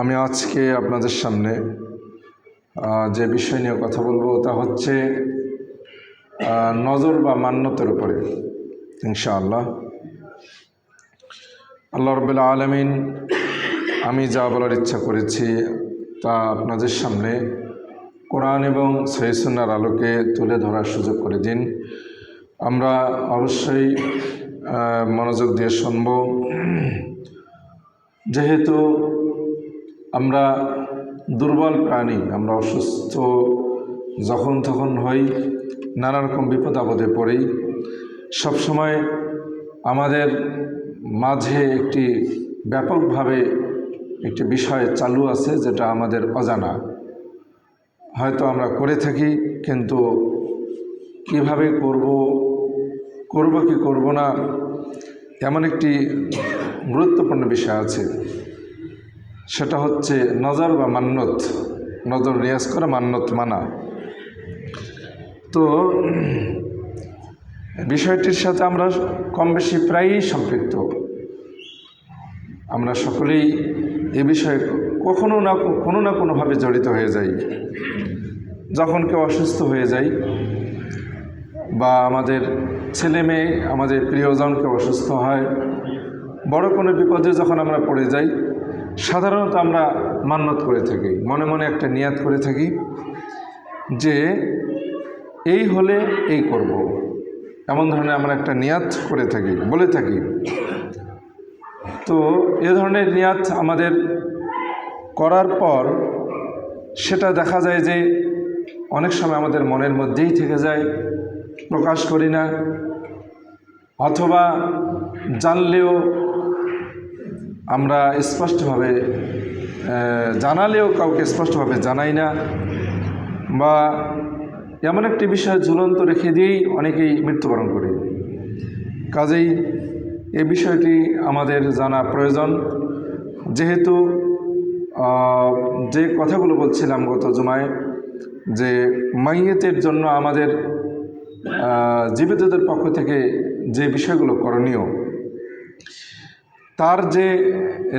আমি আজকে আপনাদের সামনে যে বিষয় নিয়ে কথা বলবো তা হচ্ছে নজর বা মান্যতের উপরে ইনশাআল্লাহ। আল্লাহ রাব্বুল আলামিন আমি যা বলার ইচ্ছা করেছি তা আপনাদের সামনে কোরআন এবং সহিহ সুন্নাহর আলোকে তুলে ধরার সুযোগ করে দিন। আমরা অবশ্যই মনোযোগ দিয়ে শুনব, যেহেতু আমরা দুর্বল প্রাণী, আমরা অসুস্থ যখন তখন হই, নানা রকম বিপদ আপদে পড়ি। সবসময় আমাদের মাঝে একটি ব্যাপকভাবে একটি বিষয় চালু আছে যেটা আমাদের অজানা, হয়তো আমরা করে থাকি, কিন্তু কিভাবে করব কি করব না, এমন একটি গুরুত্বপূর্ণ বিষয় আছে। সেটা হচ্ছে নজর বা মান্যত, নজর রিয়াজ করা, মান্যত মানা। তো বিষয়টির সাথে আমরা কম বেশি প্রায়ই সম্পৃক্ত। আমরা সকলেই এ বিষয়ে কোনো না কোনোভাবে জড়িত হয়ে যাই। যখন কেউ অসুস্থ হয়ে যায় বা আমাদের ছেলে মেয়ে, আমাদের প্রিয়জন কেউ অসুস্থ হয়, বড় কোনো বিপদে যখন আমরা পড়ে যাই, সাধারণত আমরা মান্যত করে থাকি, মনে মনে একটা নিয়াত করে থাকি যে এই হলে এই করব, এমন ধরনের আমরা একটা নিয়াত করে থাকি, বলে থাকি। তো এ ধরনের নিয়াত আমাদের করার পর সেটা দেখা যায় যে অনেক সময় আমাদের মনের মধ্যেই থেকে যায়, প্রকাশ করি না, অথবা জানলেও আমরা স্পষ্টভাবে জানালেও কাউকে স্পষ্টভাবে জানাই না, বা এমন একটি বিষয় ঝুলন্ত রেখে দিয়েই অনেকেই মৃত্যুবরণ করি। কাজেই এই বিষয়টি আমাদের জানা প্রয়োজন। যেহেতু যে কথাগুলো বলছিলাম গত জুমায়, যে মাইয়েতের জন্য আমাদের জীবিতদের পক্ষ থেকে যে বিষয়গুলো করণীয়, তার যে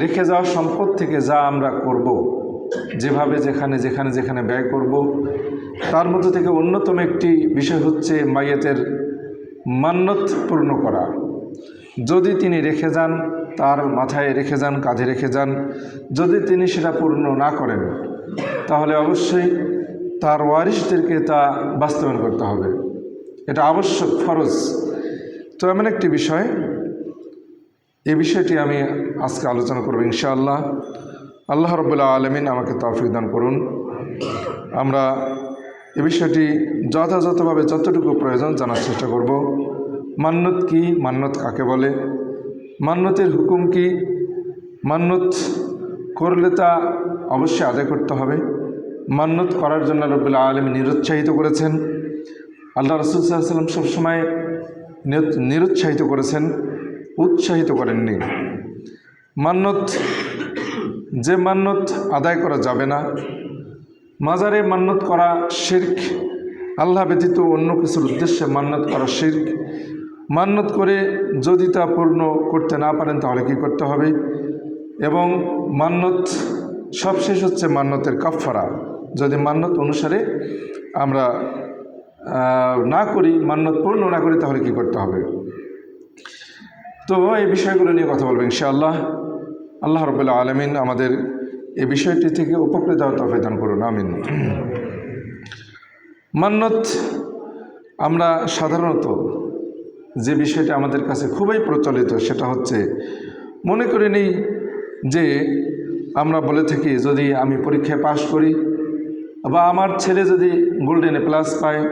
রেখে যাওয়া সম্পদ থেকে যা আমরা করব, যেভাবে যেখানে ব্যয় করব, তার মধ্যে থেকে অন্যতম একটি বিষয় হচ্ছে মাইয়েতের মান্যত পূর্ণ করা। যদি তিনি রেখে যান, তার মাথায় রেখে যান, কাঁধে রেখে যান, যদি তিনি সেটা পূর্ণ না করেন, তাহলে অবশ্যই তার ওয়ারিসদেরকে তা বাস্তবায়ন করতে হবে। এটা আবশ্যক, ফরজ। তো এমন একটি বিষয়, এই বিষয়টি আমি আজকে আলোচনা করব ইনশাআল্লাহ। আল্লাহ রাব্বুল আলামিন আমাকে তৌফিক দান করুন। আমরা এই বিষয়টি যথাযথভাবে যতটুকু প্রয়োজন জানার চেষ্টা করব। মান্যত কি, মান্যত কাকে বলে, মান্যতের হুকুম কি, মান্যত করলে তা অবশ্যই আদায় করতে হবে। মান্যত করার জন্য রাব্বুল আলামিন নিরুৎসাহিত করেছেন। আল্লাহ রাসূল সাল্লাল্লাহু আলাইহি ওয়াসাল্লাম সবসময় নিরুৎসাহিত করেছেন, উৎসাহিত করেননি। মান্যত, যে মান্যত আদায় করা যাবে না, মাজারে মান্যত করা শিরক, আল্লাহ ব্যতীত অন্য কিছুর উদ্দেশ্যে মান্যত করা শিরক। মান্যত করে যদি তা পূর্ণ করতে না পারেন তাহলে কি করতে হবে, এবং মান্যত সবশেষ হচ্ছে মান্যতের কাফফারা। যদি মান্যত অনুসারে আমরা না করি, মান্যত পূর্ণ না করি, তাহলে কি করতে হবে। তো এই বিষয়গুলো নিয়ে কথা বলবো ইনশাআল্লাহ। আল্লাহ রাব্বুল আলামিন আমাদের এই বিষয়টি থেকে উপকৃত হওয়ার তৌফিক দান করুন, আমিন। মান্যত, আমরা সাধারণত যে বিষয়টা আমাদের কাছে খুবই প্রচলিত, সেটা হচ্ছে, মনে করে নিই যে আমরা বলে থাকি, যদি আমি পরীক্ষায় পাশ করি, বা আমার ছেলে যদি গোল্ডেন প্লাস পায়,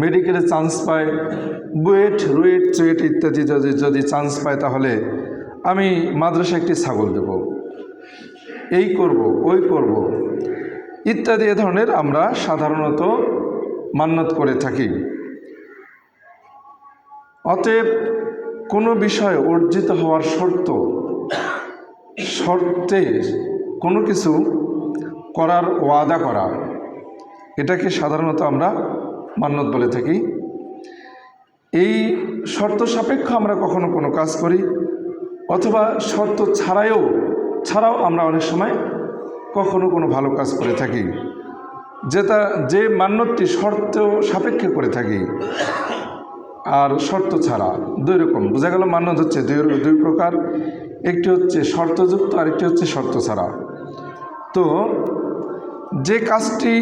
মেডিকেলে চান্স পায়, বুয়েট, রুয়েট, চুয়েট ইত্যাদি যদি চান্স পায়, তাহলে আমি মাদ্রাসায় একটি ছাগল দেব, এই করব, ওই করব ইত্যাদি। এ ধরনের আমরা সাধারণত মান্যত করে থাকি। অতএব কোনো বিষয় অর্জিত হওয়ার শর্তে কোনো কিছু করার ওয়াদা করা, এটাকে সাধারণত আমরা মান্যত বলে থাকি। এই শর্ত সাপেক্ষ আমরা কখনো কোনো কাজ করি, অথবা শর্ত ছাড়াও আমরা অনেক সময় কখনো কোনো ভালো কাজ করে থাকি, যে মান্যতটি শর্ত সাপেক্ষে করে থাকি আর শর্ত ছাড়া, দুই রকম বোঝা গেল। মান্যত হচ্ছে দুই প্রকার, একটি হচ্ছে শর্তযুক্ত আর একটি হচ্ছে শর্ত ছাড়া। তো যে কাজটি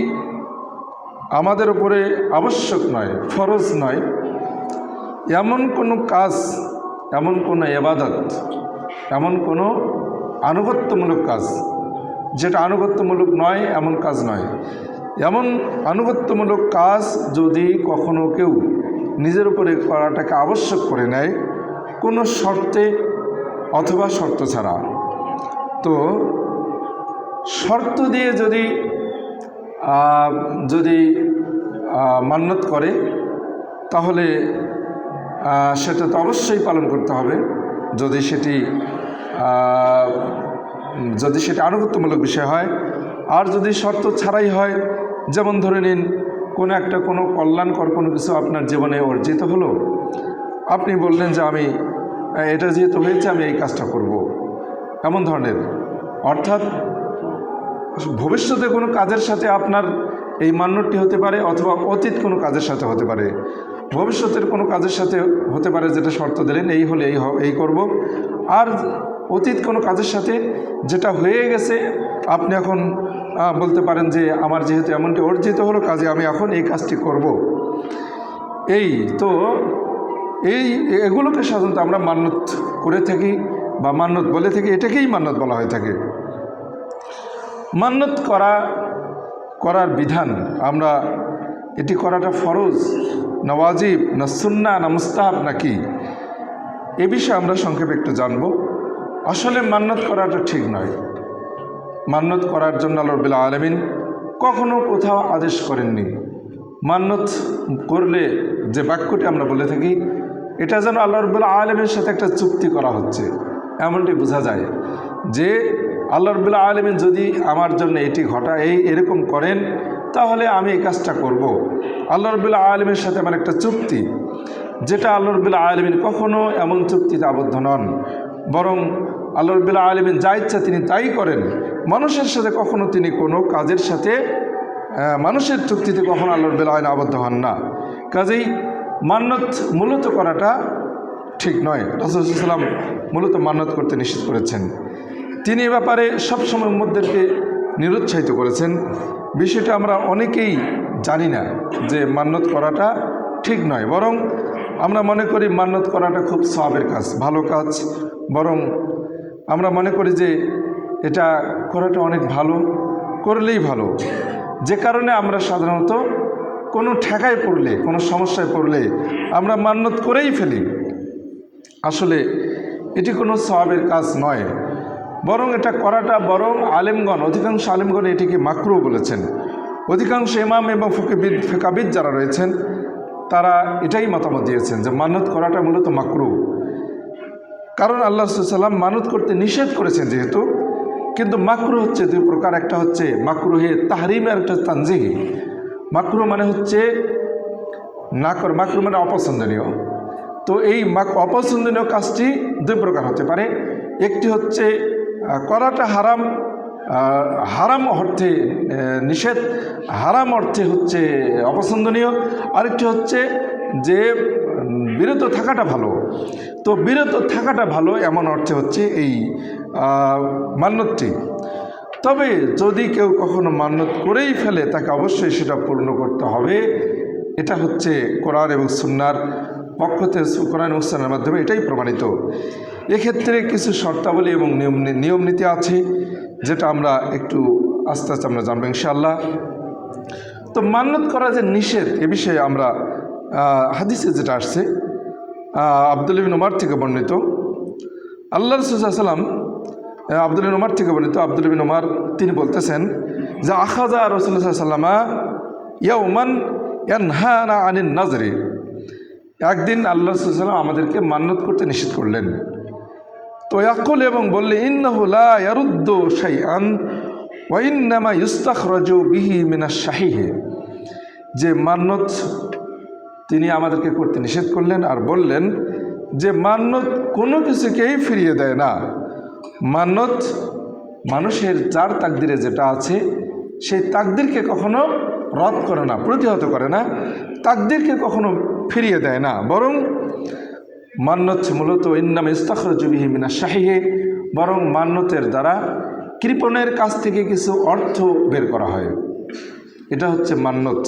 আমাদের উপরে আবশ্যক নয়, ফরজ নয়, এমন কোনো কাজ, এমন কোনো ইবাদত, এমন কোনো আনুগত্যমূলক কাজ, যেটা আনুগত্যমূলক নয় এমন কাজ নয়, এমন আনুগত্যমূলক কাজ যদি কখনো কেউ নিজের উপরে করাটাকে আবশ্যক করে নেয় কোনো শর্তে অথবা শর্ত ছাড়া, তো শর্ত দিয়ে যদি মান্যত করে তাহলে সেটা তো অবশ্যই পালন করতে হবে। যদি সেটি আনুগত্যমূলক বিষয় হয়, আর যদি শর্ত ছাড়াই হয়, যেমন ধরে নিন কোনো কল্যাণকর কোনো কিছু আপনার জীবনে অর্জিত হলো, আপনি বললেন যে আমি এটা যেহেতু হয়েছে আমি এই কাজটা করব, এমন ধরনের, অর্থাৎ ভবিষ্যতে কোনো কাজের সাথে আপনার এই মান্যতটি হতে পারে, অথবা অতীত কোনো কাজের সাথে হতে পারে। ভবিষ্যতের কোনো কাজের সাথে হতে পারে যেটা শর্ত দিলেন এই হলে এই করব, আর অতীত কোনো কাজের সাথে যেটা হয়ে গেছে আপনি এখন বলতে পারেন যে আমার যেহেতু এমনটি অর্জিত হলো কাজে আমি এখন এই কাজটি করব। এগুলোকে সাধারণত আমরা মান্যত করে থাকি বা মান্যত বলে থাকি, এটাকেই মান্যত বলা হয়ে থাকে। মান্যত করার বিধান, আমরা এটি করাটা ফরজ না ওয়াজিব না সুন্নাহ না মুস্তাহাব নাকি, এ বিষয়ে আমরা সংক্ষেপে একটু জানব। আসলে মান্যত করাটা ঠিক নয়। মান্যত করার জন্য আল্লাহ রাব্বুল আলামিন কখনো কোথাও আদেশ করেননি। মান্যত করলে যে বাক্যটি আমরা বলে থাকি, এটা যেন আল্লাহ রাব্বুল আলামিনের সাথে একটা চুক্তি করা হচ্ছে, এমনটি বোঝা যায় যে আল্লাহ রাব্বুল আলামিন যদি আমার জন্য এটি এরকম করেন তাহলে আমি এই কাজটা করব। আল্লাহ রাব্বুল আলামিনের সাথে আমার একটা চুক্তি, যেটা আল্লাহ রাব্বুল আলামিন কখনো এমন চুক্তিতে আবদ্ধ নন, বরং আল্লাহ রাব্বুল আলামিন যা ইচ্ছা তিনি তাই করেন। মানুষের সাথে কখনো তিনি কোনো কাজের সাথে মানুষের চুক্তিতে কখনো আল্লাহ রাব্বুল আলামিন আবদ্ধ হন না। কাজেই মান্যত মূলত করাটা ঠিক নয়। রাসূল সাল্লাল্লাহু আলাইহি ওয়াসাল্লাম মূলত মান্যত করতে নিষেধ করেছেন। তিনি এ ব্যাপারে সবসময় উম্মতদেরকে নিরুৎসাহিত করেছেন। বিষয়টা আমরা অনেকেই জানি না যে মান্যত করাটা ঠিক নয়, বরং আমরা মনে করি মান্যত করাটা খুব সওয়াবের কাজ, ভালো কাজ, বরং আমরা মনে করি যে এটা করাটা অনেক ভালো, করলেই ভালো। যে কারণে আমরা সাধারণত কোনো ঠেকায় পড়লে, কোনো সমস্যায় পড়লে আমরা মান্যত করেই ফেলি। আসলে এটি কোনো সওয়াবের কাজ নয়, বরং এটা করাটা অধিকাংশ আলেমগণ এটিকে মাকরুহ বলেছেন। অধিকাংশ ইমাম এবং ফিকাহবিদ যারা রয়েছেন তারা এটাই মতামত দিয়েছেন যে মান্যত করাটা মূলত মাকরুহ। কারণ আল্লাহ রাসূল সাল্লাল্লাহু আলাইহি ওয়াসাল্লাম মান্যত করতে নিষেধ করেছেন যেহেতু, কিন্তু মাকরুহ হচ্ছে দুই প্রকার, একটা হচ্ছে মাকরুহে তাহরিম আর একটা তানজিহি। মাকরুহ মানে হচ্ছে মাকরুহ মানে অপছন্দনীয়। তো এই অপছন্দনীয় কাজটি দুই প্রকার হতে পারে। একটি হচ্ছে করাটা হারাম অর্থে নিষেধ, হারাম অর্থে হচ্ছে অপছন্দনীয়। আরেকটি হচ্ছে যে বিরত থাকাটা ভালো। তো বিরত থাকাটা ভালো এমন অর্থে হচ্ছে এই মান্যতটি। তবে যদি কেউ কখনো মান্যত করেই ফেলে তাকে অবশ্যই সেটা পূর্ণ করতে হবে। এটা হচ্ছে কোরআন এবং সুন্নাহর পক্ষ থেকে, কোরআন এবং সুন্নাহর মাধ্যমে এটাই প্রমাণিত। এক্ষেত্রে কিছু শর্তাবলী এবং নিয়ম নীতি আছে, যেটা আমরা একটু আস্তে আস্তে আমরা জানবো ইনশাআল্লাহ। তো মান্যত করা যে নিষেধ এ বিষয়ে আমরা হাদিসে যেটা আসছে আব্দুল্লাহ ইবনে উমর থেকে বর্ণিত, আল্লাহ রাসূল সাল্লাল্লাহু আলাইহি ওয়াসাল্লাম আব্দুল্লাহ ইবনে উমর থেকে বর্ণিত, আব্দুল্লাহ ইবনে উমর তিনি বলতেছেন যে আখাযা রাসূলুল্লাহ সাল্লাল্লাহু আলাইহি ওয়াসাল্লাম ইয়াওমান ইয়ানহানা আনিন নাজরি, একদিন আল্লাহ রাসূল সাল্লাল্লাহু আলাইহি ওয়াসাল্লাম আমাদেরকে মান্যত করতে নিষেধ করলেন। তো ইয়াকুল এবং বললে ইন্নাহু লা ইয়ারুদ্দু শাইআন ওয়া ইন্নামা ইস্তাখরাজু বিহি মিনাশ শাহিহ, যে মান্যত তিনি আমাদেরকে করতে নিষেধ করলেন আর বললেন যে মান্যত কোনো কিছুকেই ফিরিয়ে দেয় না। মান্যত মানুষের যার তাকদিরে যেটা আছে সেই তাকদিরকে কখনো রদ করে না, প্রতিহত করে না, তাকদিরকে কখনো ফিরিয়ে দেয় না, বরং মান্নত মূলত ইন্নামা ইস্তাখরাজু বিহি মিনাশ শাহিহি, বরং মান্নতের দ্বারা কৃপণের কাছ থেকে কিছু অর্থ বের করা হয়। এটা হচ্ছে মান্নত।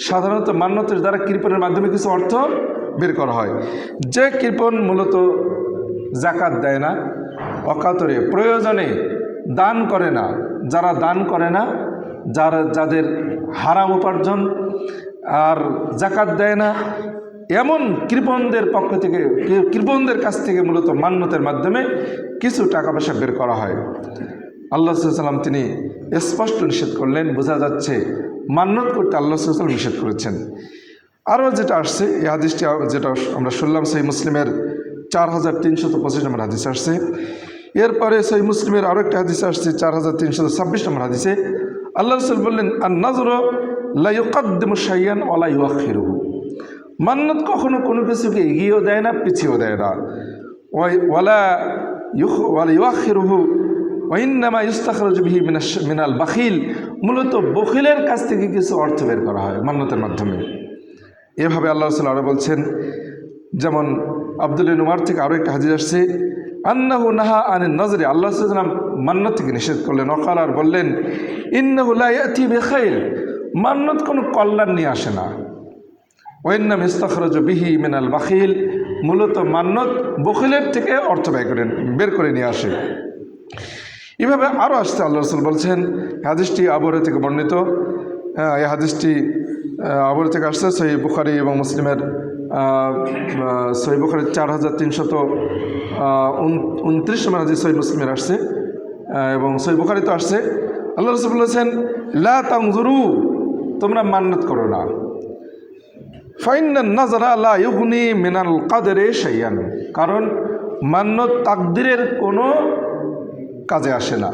সাধারণত মান্নতের দ্বারা কৃপণের মাধ্যমে কিছু অর্থ বের করা হয়। যে কৃপণ মূলত জাকাত দেয় না, অকাতরে প্রয়োজনে দান করে না, যারা দান করে না, যাদের হারাম উপার্জন আর জাকাত দেয় না, এমন কৃপণদের পক্ষ থেকে, কৃপণদের কাছ থেকে মূলত মান্নতের মাধ্যমে কিছু টাকা পয়সা বের করা হয়। আল্লাহ সাল্লাম তিনি স্পষ্ট নিষেধ করলেন, বোঝা যাচ্ছে মান্নত করতে আল্লাহ সাল্লাম নিষেধ করেছেন। আরও যেটা আসছে এই হাদিসটি, যেটা আমরা শুনলাম, সহিহ মুসলিমের 4325 নম্বর হাদিস আসছে। এরপরে সহিহ মুসলিমের আরও একটা হাদিস আসছে 4326 নম্বর হাদিসে আল্লাহ রাসূল বললেন, আন-নাযরু লা ইউকদ্দিমু শাইয়ান ওয়া লা ইউআখিরুহু। মান্নত কখনো কোনো কিছুকে এগিয়েও দেয় না, পিছিয়েও দেয় না। ওয়ালা ইউআখিরুহু ওয়া ইন্নামা ইস্তাখরাজু বিহি মিনাল বাখিল, মূলত বখিলের কাছ থেকে কিছু অর্থ বের করা হয় মান্নতের মাধ্যমে। এভাবে আল্লাহ রাসূল আরও বলছেন, যেমন আব্দুল্লাহ ইবনে উমর থেকে আরও একটা হাদিস আসছে, আন্নাহু নাহা আনিন নাজরি, আল্লাহ সাল্লাম মান্নত থেকে নিষেধ করলেন। ওয়াকাল, আর বললেন, ইন্নাহু লা ইয়াতি বিখাইর, মান্নত কোনো কল্যাণ নিয়ে আসে না। ওয়াইন্নামা ইস্তাখরাজু বিহি মিনাল বাখিল, মূলত মান্নত বখিলের থেকে অর্থ বের করে নিয়ে আসে। এভাবে আরও আসছে। আল্লাহ রাসূল বলছেন, হাদিসটি আবু হুরায়রা থেকে বর্ণিত, এই হাদিসটি আবু হুরায়রা থেকে আসছে। সহিহ বুখারী এবং মুসলিমের সহিহ বুখারীর 4329 নম্বর হাদিস সহিহ মুসলিমের আসছে এবং সহিহ বুখারীতে আসছে। আল্লাহ রাসূল বলেছেন, লা তানজুরু, তোমরা মান্নত করো না। ফাইন্নান নাযরা লা ইউগনি মিনাল কাদরি শাইয়ান, কারণ মান্নত তাকদিরের কোনো কাজে আসে না,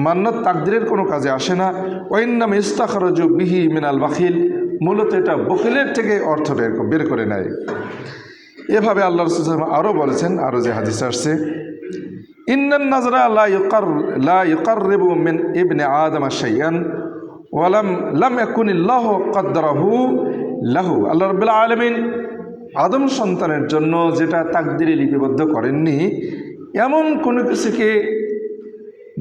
মান্নত তাকদিরের কোনো কাজে আসে না। ওয়াইন্নামা ইস্তাখরাজু বিহি মিনাল বাখিল, মূলত এটা বখিলের থেকে অর্থ বের করে নেয়। এভাবে আল্লাহ রাসূল আরও বলেছেন, আরও যে হাদিস আসছে, ইন্নান নাযরা লা ইউকাররিবু মিন ইবনি আদম শাইয়ান ওয়া লাম ইয়াকুনিল্লাহু কদ্দারাহু লাহু। আল্লাহ রাব্বুল আলামিন আদম সন্তানের জন্য যেটা তাকদিরে লিপিবদ্ধ করেননি, এমন কোনো কিছুকে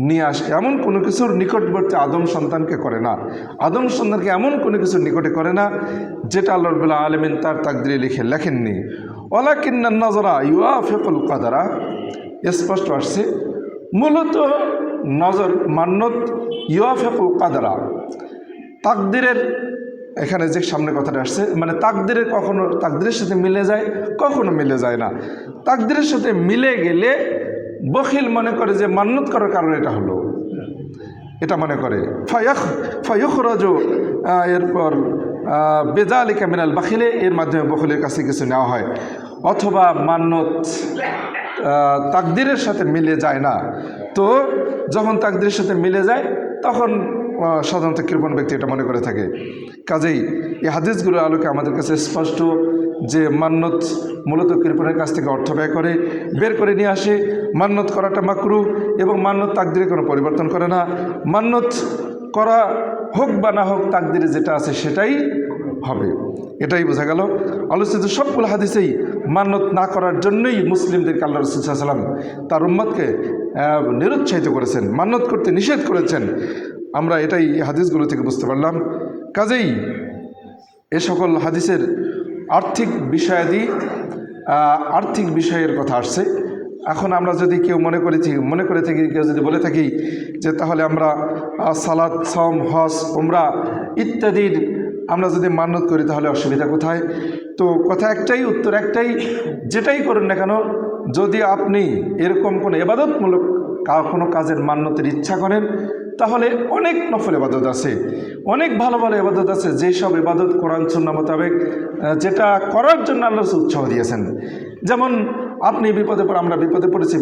নিয়ে আসে, এমন কোনো কিছুর নিকটবর্তী আদম সন্তানকে করে না, আদম সন্তানকে এমন কোনো কিছুর নিকটে করে না যেটা আল্লাহ রাব্বুল আলামিন তার তাকদিরে লেখেননি। ওয়ালাকিন্নান নাযরা ইউআফিকুল কাদারা, স্পষ্ট আসছে, মূলত নজর মান্নত ইউআফিকুল কাদারা, তাকদিরের, এখানে যে সামনে কথাটা আসছে, মানে তাকদিরের কখনো তাকদিরের সাথে মিলে যায়, কখনো মিলে যায় না। তাকদিরের সাথে মিলে গেলে বখিল মনে করে যে মান্নত করার কারণে এটা হলো, এটা মনে করে। ফায়ুখরাজু, এরপর বেযালিকা মিনাল বাখিলে, এর মাধ্যমে বখিলের কাছে কিছু নেওয়া হয়। অথবা মান্নত তাকদিরের সাথে মিলে যায় না, তো যখন তাকদিরের সাথে মিলে যায় তখন সাধারণত কৃপণ ব্যক্তি এটা মনে করে থাকে। কাজেই এই হাদিসগুলোর আলোকে আমাদের কাছে স্পষ্ট যে মান্নত মূলত কৃপণের কাছ থেকে অর্থ ব্যয় করে বের করে নিয়ে আসে। মান্নত করাটা মাকরুহ এবং মান্নত তাকদিরে কোনো পরিবর্তন করে না। মান্নত করা হোক বা না হোক, তাকদিরে যেটা আছে সেটাই হবে, এটাই বোঝা গেল। আলোচিত সবগুলো হাদিসেই মান্নত না করার জন্যই মুসলিমদেরকে আল্লাহ রাসূল সাল্লাল্লাহু আলাইহি ওয়াসাল্লাম তার উম্মতকে নিরুৎসাহিত করেছেন, মান্নত করতে নিষেধ করেছেন। আমরা এটাই হাদিসগুলো থেকে বুঝতে পারলাম। কাজেই এ সকল হাদিসের আর্থিক বিষয়ের কথা আসছে। এখন আমরা যদি কেউ মনে করে থাকি, কেউ যদি বলে থাকি যে তাহলে আমরা সালাত, সওম, হজ, উমরা ইত্যাদির আমরা যদি মান্নত করি তাহলে অসুবিধা কোথায়? তো কথা একটাই, উত্তর একটাই, যেটাই করুন না কেন, যদি আপনি এরকম কোনো ইবাদতমূলক কোনো কাজের মান্যতের ইচ্ছা করেন, তাহলে অনেক নফল ইবাদত আছে, অনেক ভালো ভালো ইবাদত আছে, যেসব ইবাদত কোরআন সুন্নাহ মোতাবেক যেটা করার জন্য আল্লাহ উৎসাহ দিয়েছেন। যেমন আপনি আমরা বিপদে পড়েছি,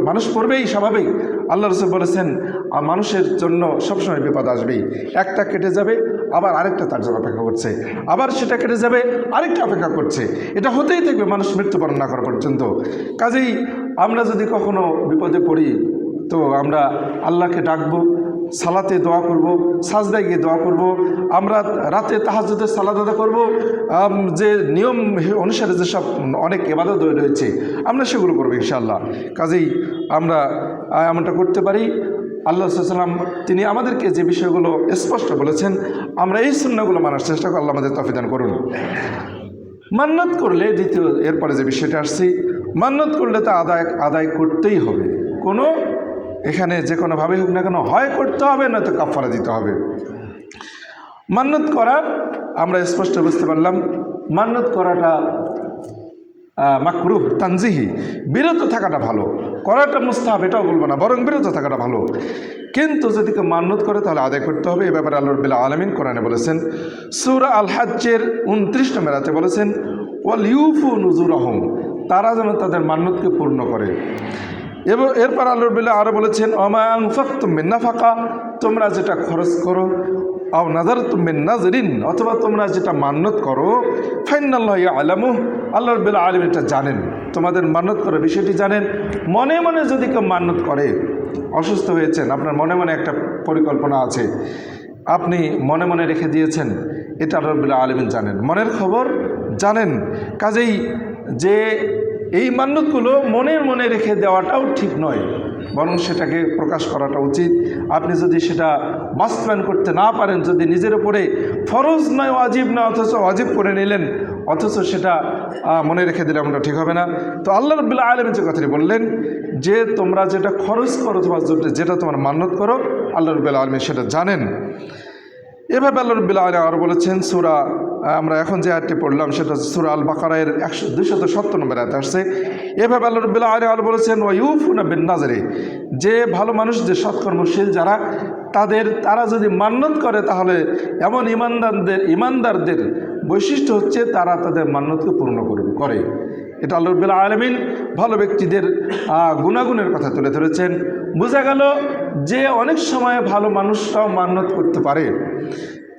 মানুষ পড়বেই, স্বাভাবিক। আল্লাহ রাসূল বলেছেন মানুষের জন্য সবসময় বিপদ আসবেই, একটা কেটে যাবে আবার আরেকটা তার জন্য অপেক্ষা করছে, আবার সেটা কেটে যাবে আরেকটা অপেক্ষা করছে, এটা হতেই থাকবে মানুষ মৃত্যুবরণ না করা পর্যন্ত। কাজেই আমরা যদি কখনো বিপদে পড়ি, তো আমরা আল্লাহকে ডাকবো, সালাতে দোয়া করব, সাজদায় গিয়ে দোয়া করব, আমরা রাতে তাহাজ্জুদের সালাত আদা করব, যে নিয়ম অনুসারে যেসব অনেক ইবাদত রয়েছে আমরা সেগুলো করবো ইনশাআল্লাহ। কাজেই আমরা এমনটা করতে পারি। আল্লাহ সাল্লাম তিনি আমাদেরকে যে বিষয়গুলো স্পষ্ট বলেছেন আমরা এই সুন্নাহগুলো মানার চেষ্টা করি। আল্লাহ আমাদের তৌফিক দান করুন। মান্নত করলে দ্বিতীয় এরপরে যে বিষয়টা আসছি, মান্নত করলে তা আদায় করতেই হবে। কোনো এখানে যে কোনোভাবে হোক না কেন হয় করতে হবে, নয়তো কাফারা দিতে হবে। মান্নত করা আমরা স্পষ্ট বুঝতে পারলাম, মান্নত করাটা মাকরুহ তানজিহি, বিরত থাকাটা ভালো। করাটা মুস্তাহাব এটাও বলবো না, বরং বিরত থাকাটা ভালো। কিন্তু যদি কেউ মান্নত করে তাহলে আদায় করতে হবে। এ ব্যাপারে আল্লাহ রাব্বুল আলামিন কোরআনে বলেছেন, সূরা আল হাজ্জের 29 নম্বর আয়াতে বলেছেন, ওয়াল ইউফু নুজুরাহুম, তারা যেন তাদের মান্নতকে পূর্ণ করে। এবং এরপর আল্লাহ রাব্বুল আরও বলেছেন, ওমা আনফাকতুম মিন নাফাকা, তোমরা যেটা খরচ করো, আও নাযারতুম মিন নাযরিন, অথবা তোমরা যেটা মান্নত করো, ফাইনাল্লাহু ইয়ালামু, আল্লাহ রাব্বুল আলামিন এটা জানেন, তোমাদের মান্নত করার বিষয়টি জানেন। মনে মনে যদি কেউ মান্নত করে, অসুস্থ হয়েছেন, আপনার মনে মনে একটা পরিকল্পনা আছে, আপনি মনে মনে রেখে দিয়েছেন, এটা আল্লাহ রাব্বুল আলামিন জানেন, মনের খবর জানেন। কাজেই যে এই মান্নতগুলো মনের মনে রেখে দেওয়াটাও ঠিক নয়, বরং সেটাকে প্রকাশ করাটা উচিত। আপনি যদি সেটা বাস্তবায়ন করতে না পারেন, যদি নিজের উপরে ফরজ নয় ওয়াজিব নয় অথচ ওয়াজিব করে নিলেন, অথচ সেটা মনে রেখে দিলে আমরা ঠিক হবে না। তো আল্লাহ রাব্বুল আলামিন যে কথাটি বললেন যে তোমরা যেটা খরচ করো অথবা যেটা তোমার মান্নত করো, আল্লাহ রাব্বুল আলামিন সেটা জানেন। এভাবে আল্লাহ রাব্বুল আলামিন আরও বলেছেন, সূরা আমরা এখন যে আয়াতটি পড়লাম সেটা সূরা আল বাকারার 270 নম্বর আয়াতে আসছে। এভাবে আল্লাহ রাব্বুল আলামিন আরও বলেছেন, ওয়া ইউফুনা বিন নাযরি, যে ভালো মানুষ, যে সৎকর্মশীল যারা, তারা যদি মান্নত করে তাহলে এমন ইমানদারদের বৈশিষ্ট্য হচ্ছে তারা তাদের মান্নতকে পূর্ণ করে। এটা আল্লাহ রাব্বুল আলামিন ভালো ব্যক্তিদের গুণাগুণের কথা তুলে ধরেছেন। বোঝা গেল যে অনেক সময় ভালো মানুষরাও মান্নত করতে পারে।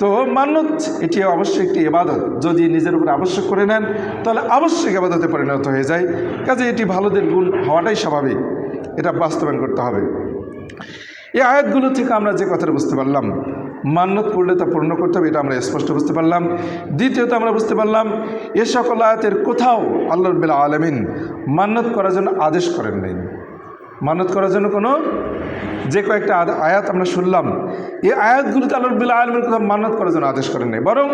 তো মান্নত এটি অবশ্যই একটি ইবাদত, যদি নিজের উপর আবশ্যক করে নেন তাহলে আবশ্যক ইবাদতে পরিণত হয়ে যায়। কাজে এটি ভালোদের গুণ হওয়াটাই স্বাভাবিক, এটা বাস্তবায়ন করতে হবে। এই আয়াতগুলো থেকে আমরা যে কথাটা বুঝতে পারলাম, মান্নত করলে তা পূর্ণ করতে হবে, এটা আমরা স্পষ্ট বুঝতে পারলাম। দ্বিতীয়ত আমরা বুঝতে পারলাম এ সকল আয়াতের কোথাও আল্লাহ রাব্বুল আলামিন মান্নত করার জন্য আদেশ করেন নাই। মান্নত করার জন্য কোনো যে কয়েকটা আয়াত আমরা শুনলাম, এই আয়াতগুলোতে আল্লাহ রাব্বুল আলামিন কোথাও মান্নত করার জন্য আদেশ করেন নাই, বরং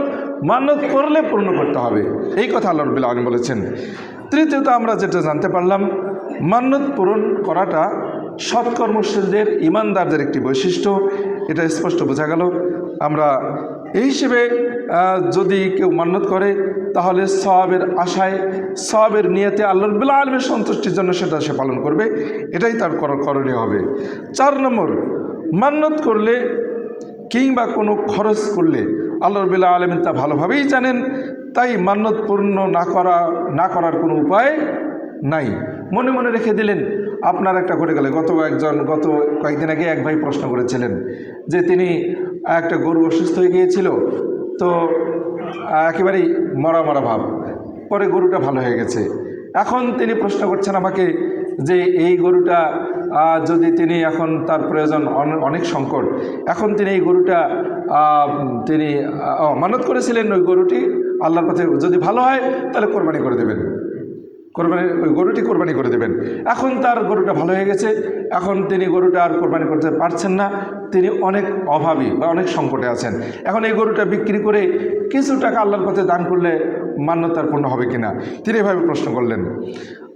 মান্নত করলে পূর্ণ করতে হবে, এই কথা আল্লাহ রাব্বুল আলামিন বলেছেন। তৃতীয়ত আমরা যেটা জানতে পারলাম, মান্নত পূরণ করাটা সৎকর্মশীলদের, ইমানদারদের একটি বৈশিষ্ট্য, এটা স্পষ্ট বোঝা গেল। আমরা এই হিসেবে যদি কেউ মান্নত করে তাহলে সওয়াবের আশায়, সওয়াবের নিয়তে আল্লাহ রাব্বুল আলামিনের সন্তুষ্টির জন্য সেটা সে পালন করবে, এটাই তার করণীয় হবে। 4 নম্বর, মান্নত করলে কিংবা কোনো খরচ করলে আল্লাহ রাব্বুল আলামিন তা ভালোভাবেই জানেন, তাই মান্নত পূর্ণ না করার কোনো উপায় নাই। মনে মনে রেখে দিলেন, আপনার একটা ঘটে গেলে, গত কয়েকদিন আগে এক ভাই প্রশ্ন করেছিলেন যে তিনি একটা গরু অসুস্থ হয়ে গিয়েছিল, তো একেবারেই মরা ভাব, পরে গরুটা ভালো হয়ে গেছে। এখন তিনি প্রশ্ন করছেন আমাকে যে এই গরুটা যদি তিনি, এখন তার প্রয়োজন অনেক সংকট, এখন তিনি এই গরুটা তিনি মানত করেছিলেন, ওই গরুটি আল্লাহর পথে যদি ভালো হয় তাহলে কোরবানি করে দেবেন, ওই গরুটি কোরবানি করে দেবেন। এখন তার গরুটা ভালো হয়ে গেছে, এখন তিনি গরুটা আর কোরবানি করতে পারছেন না, তিনি অনেক অভাবী বা অনেক সংকটে আছেন। এখন এই গরুটা বিক্রি করে কিছু টাকা আল্লাহর পথে দান করলে মান্যতার পূর্ণ হবে কিনা, তিনি এভাবে প্রশ্ন করলেন।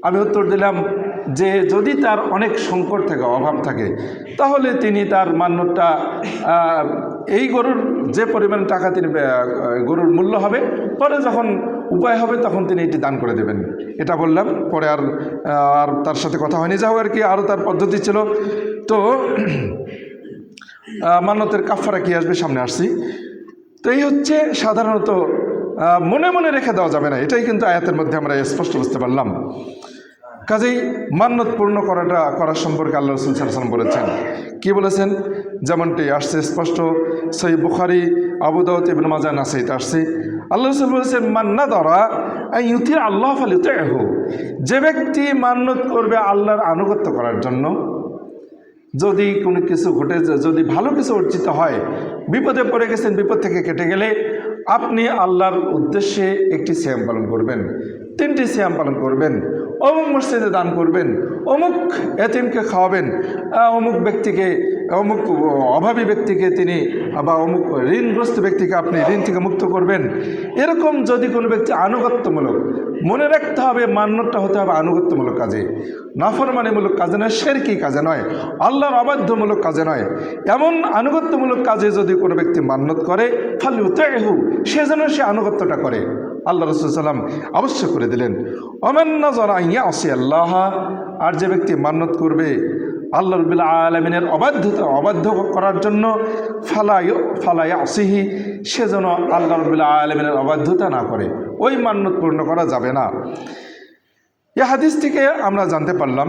আমি উত্তর দিলাম যে যদি তার অনেক সংকট থাকে, অভাব থাকে, তাহলে তিনি তার মান্যতা, এই গরুর যে পরিমাণ টাকা তিনি, গরুর মূল্য হবে, পরে যখন উপায় হবে তখন তিনি এটি দান করে দেবেন, এটা বললাম। পরে আর তার সাথে কথা হয়নি, যাও আর কি, আরও তার পদ্ধতি ছিল। তো মান্যতের কাফারা কি আসবে সামনে আসছি। তো এই হচ্ছে সাধারণত মনে মনে রেখে দেওয়া যাবে না, এটাই কিন্তু আয়াতের মধ্যে আমরা স্পষ্ট বুঝতে পারলাম। কাজেই মান্যত পূর্ণ করার সম্পর্কে আল্লাহ রাসূল সাল্লাল্লাহু আলাইহি ওয়াসাল্লাম বলেছেন, কি বলেছেন, যেমনটি আসছে স্পষ্ট সহিহ বুখারী, আবু দাউদ, ইবনে মাজাহ, নাসাঈতে আসছে। আল্লাহ রাসূল বলেছেন, মান নাযারা আন ইউতি আল্লাহ ফালিউতিহু, যে ব্যক্তি মান্যত করবে আল্লাহর আনুগত্য করার জন্য, যদি কোনো কিছু ঘটে, যদি ভালো কিছু অর্জিত হয়, বিপদে পড়ে গেছেন, বিপদ থেকে কেটে গেলে আপনি আল্লাহর উদ্দেশ্যে একটি সিয়াম পালন করবেন, 3টি সিয়াম পালন করবেন, অমুক মসজিদে দান করবেন, অমুক এতিমকে খাওয়াবেন, অমুক ব্যক্তিকে, অমুক অভাবী ব্যক্তিকে তিনি বা অমুক ঋণগ্রস্ত ব্যক্তিকে আপনি ঋণ থেকে মুক্ত করবেন। এরকম যদি কোনো ব্যক্তি আনুগত্যমূলক, মনে রাখতে হবে মান্যতটা হতে হবে আনুগত্যমূলক কাজে, নাফরমানিমূলক কাজে নয়, শিরকি কাজে নয়, আল্লাহর অবাধ্যমূলক কাজে নয়। এমন আনুগত্যমূলক কাজে যদি কোনো ব্যক্তি মান্যত করে ফালিউতিহু, সে যেন সে আনুগত্যটা করে। আল্লাহ রাসূল সাল্লাম অবশ্য করে দিলেন, ওমান নাযারা আন ইয়াসি আল্লাহ, আর যে ব্যক্তি মান্যত করবে আল্লাহ রাব্বুল আলামিনের অবাধ্য করার জন্য, ফালা ইয়াসিহি, সে যেন আল্লাহ রাব্বুল আলামিনের অবাধ্যতা না করে, ওই মান্যত পূর্ণ করা যাবে না। এই হাদিস থেকে আমরা জানতে পারলাম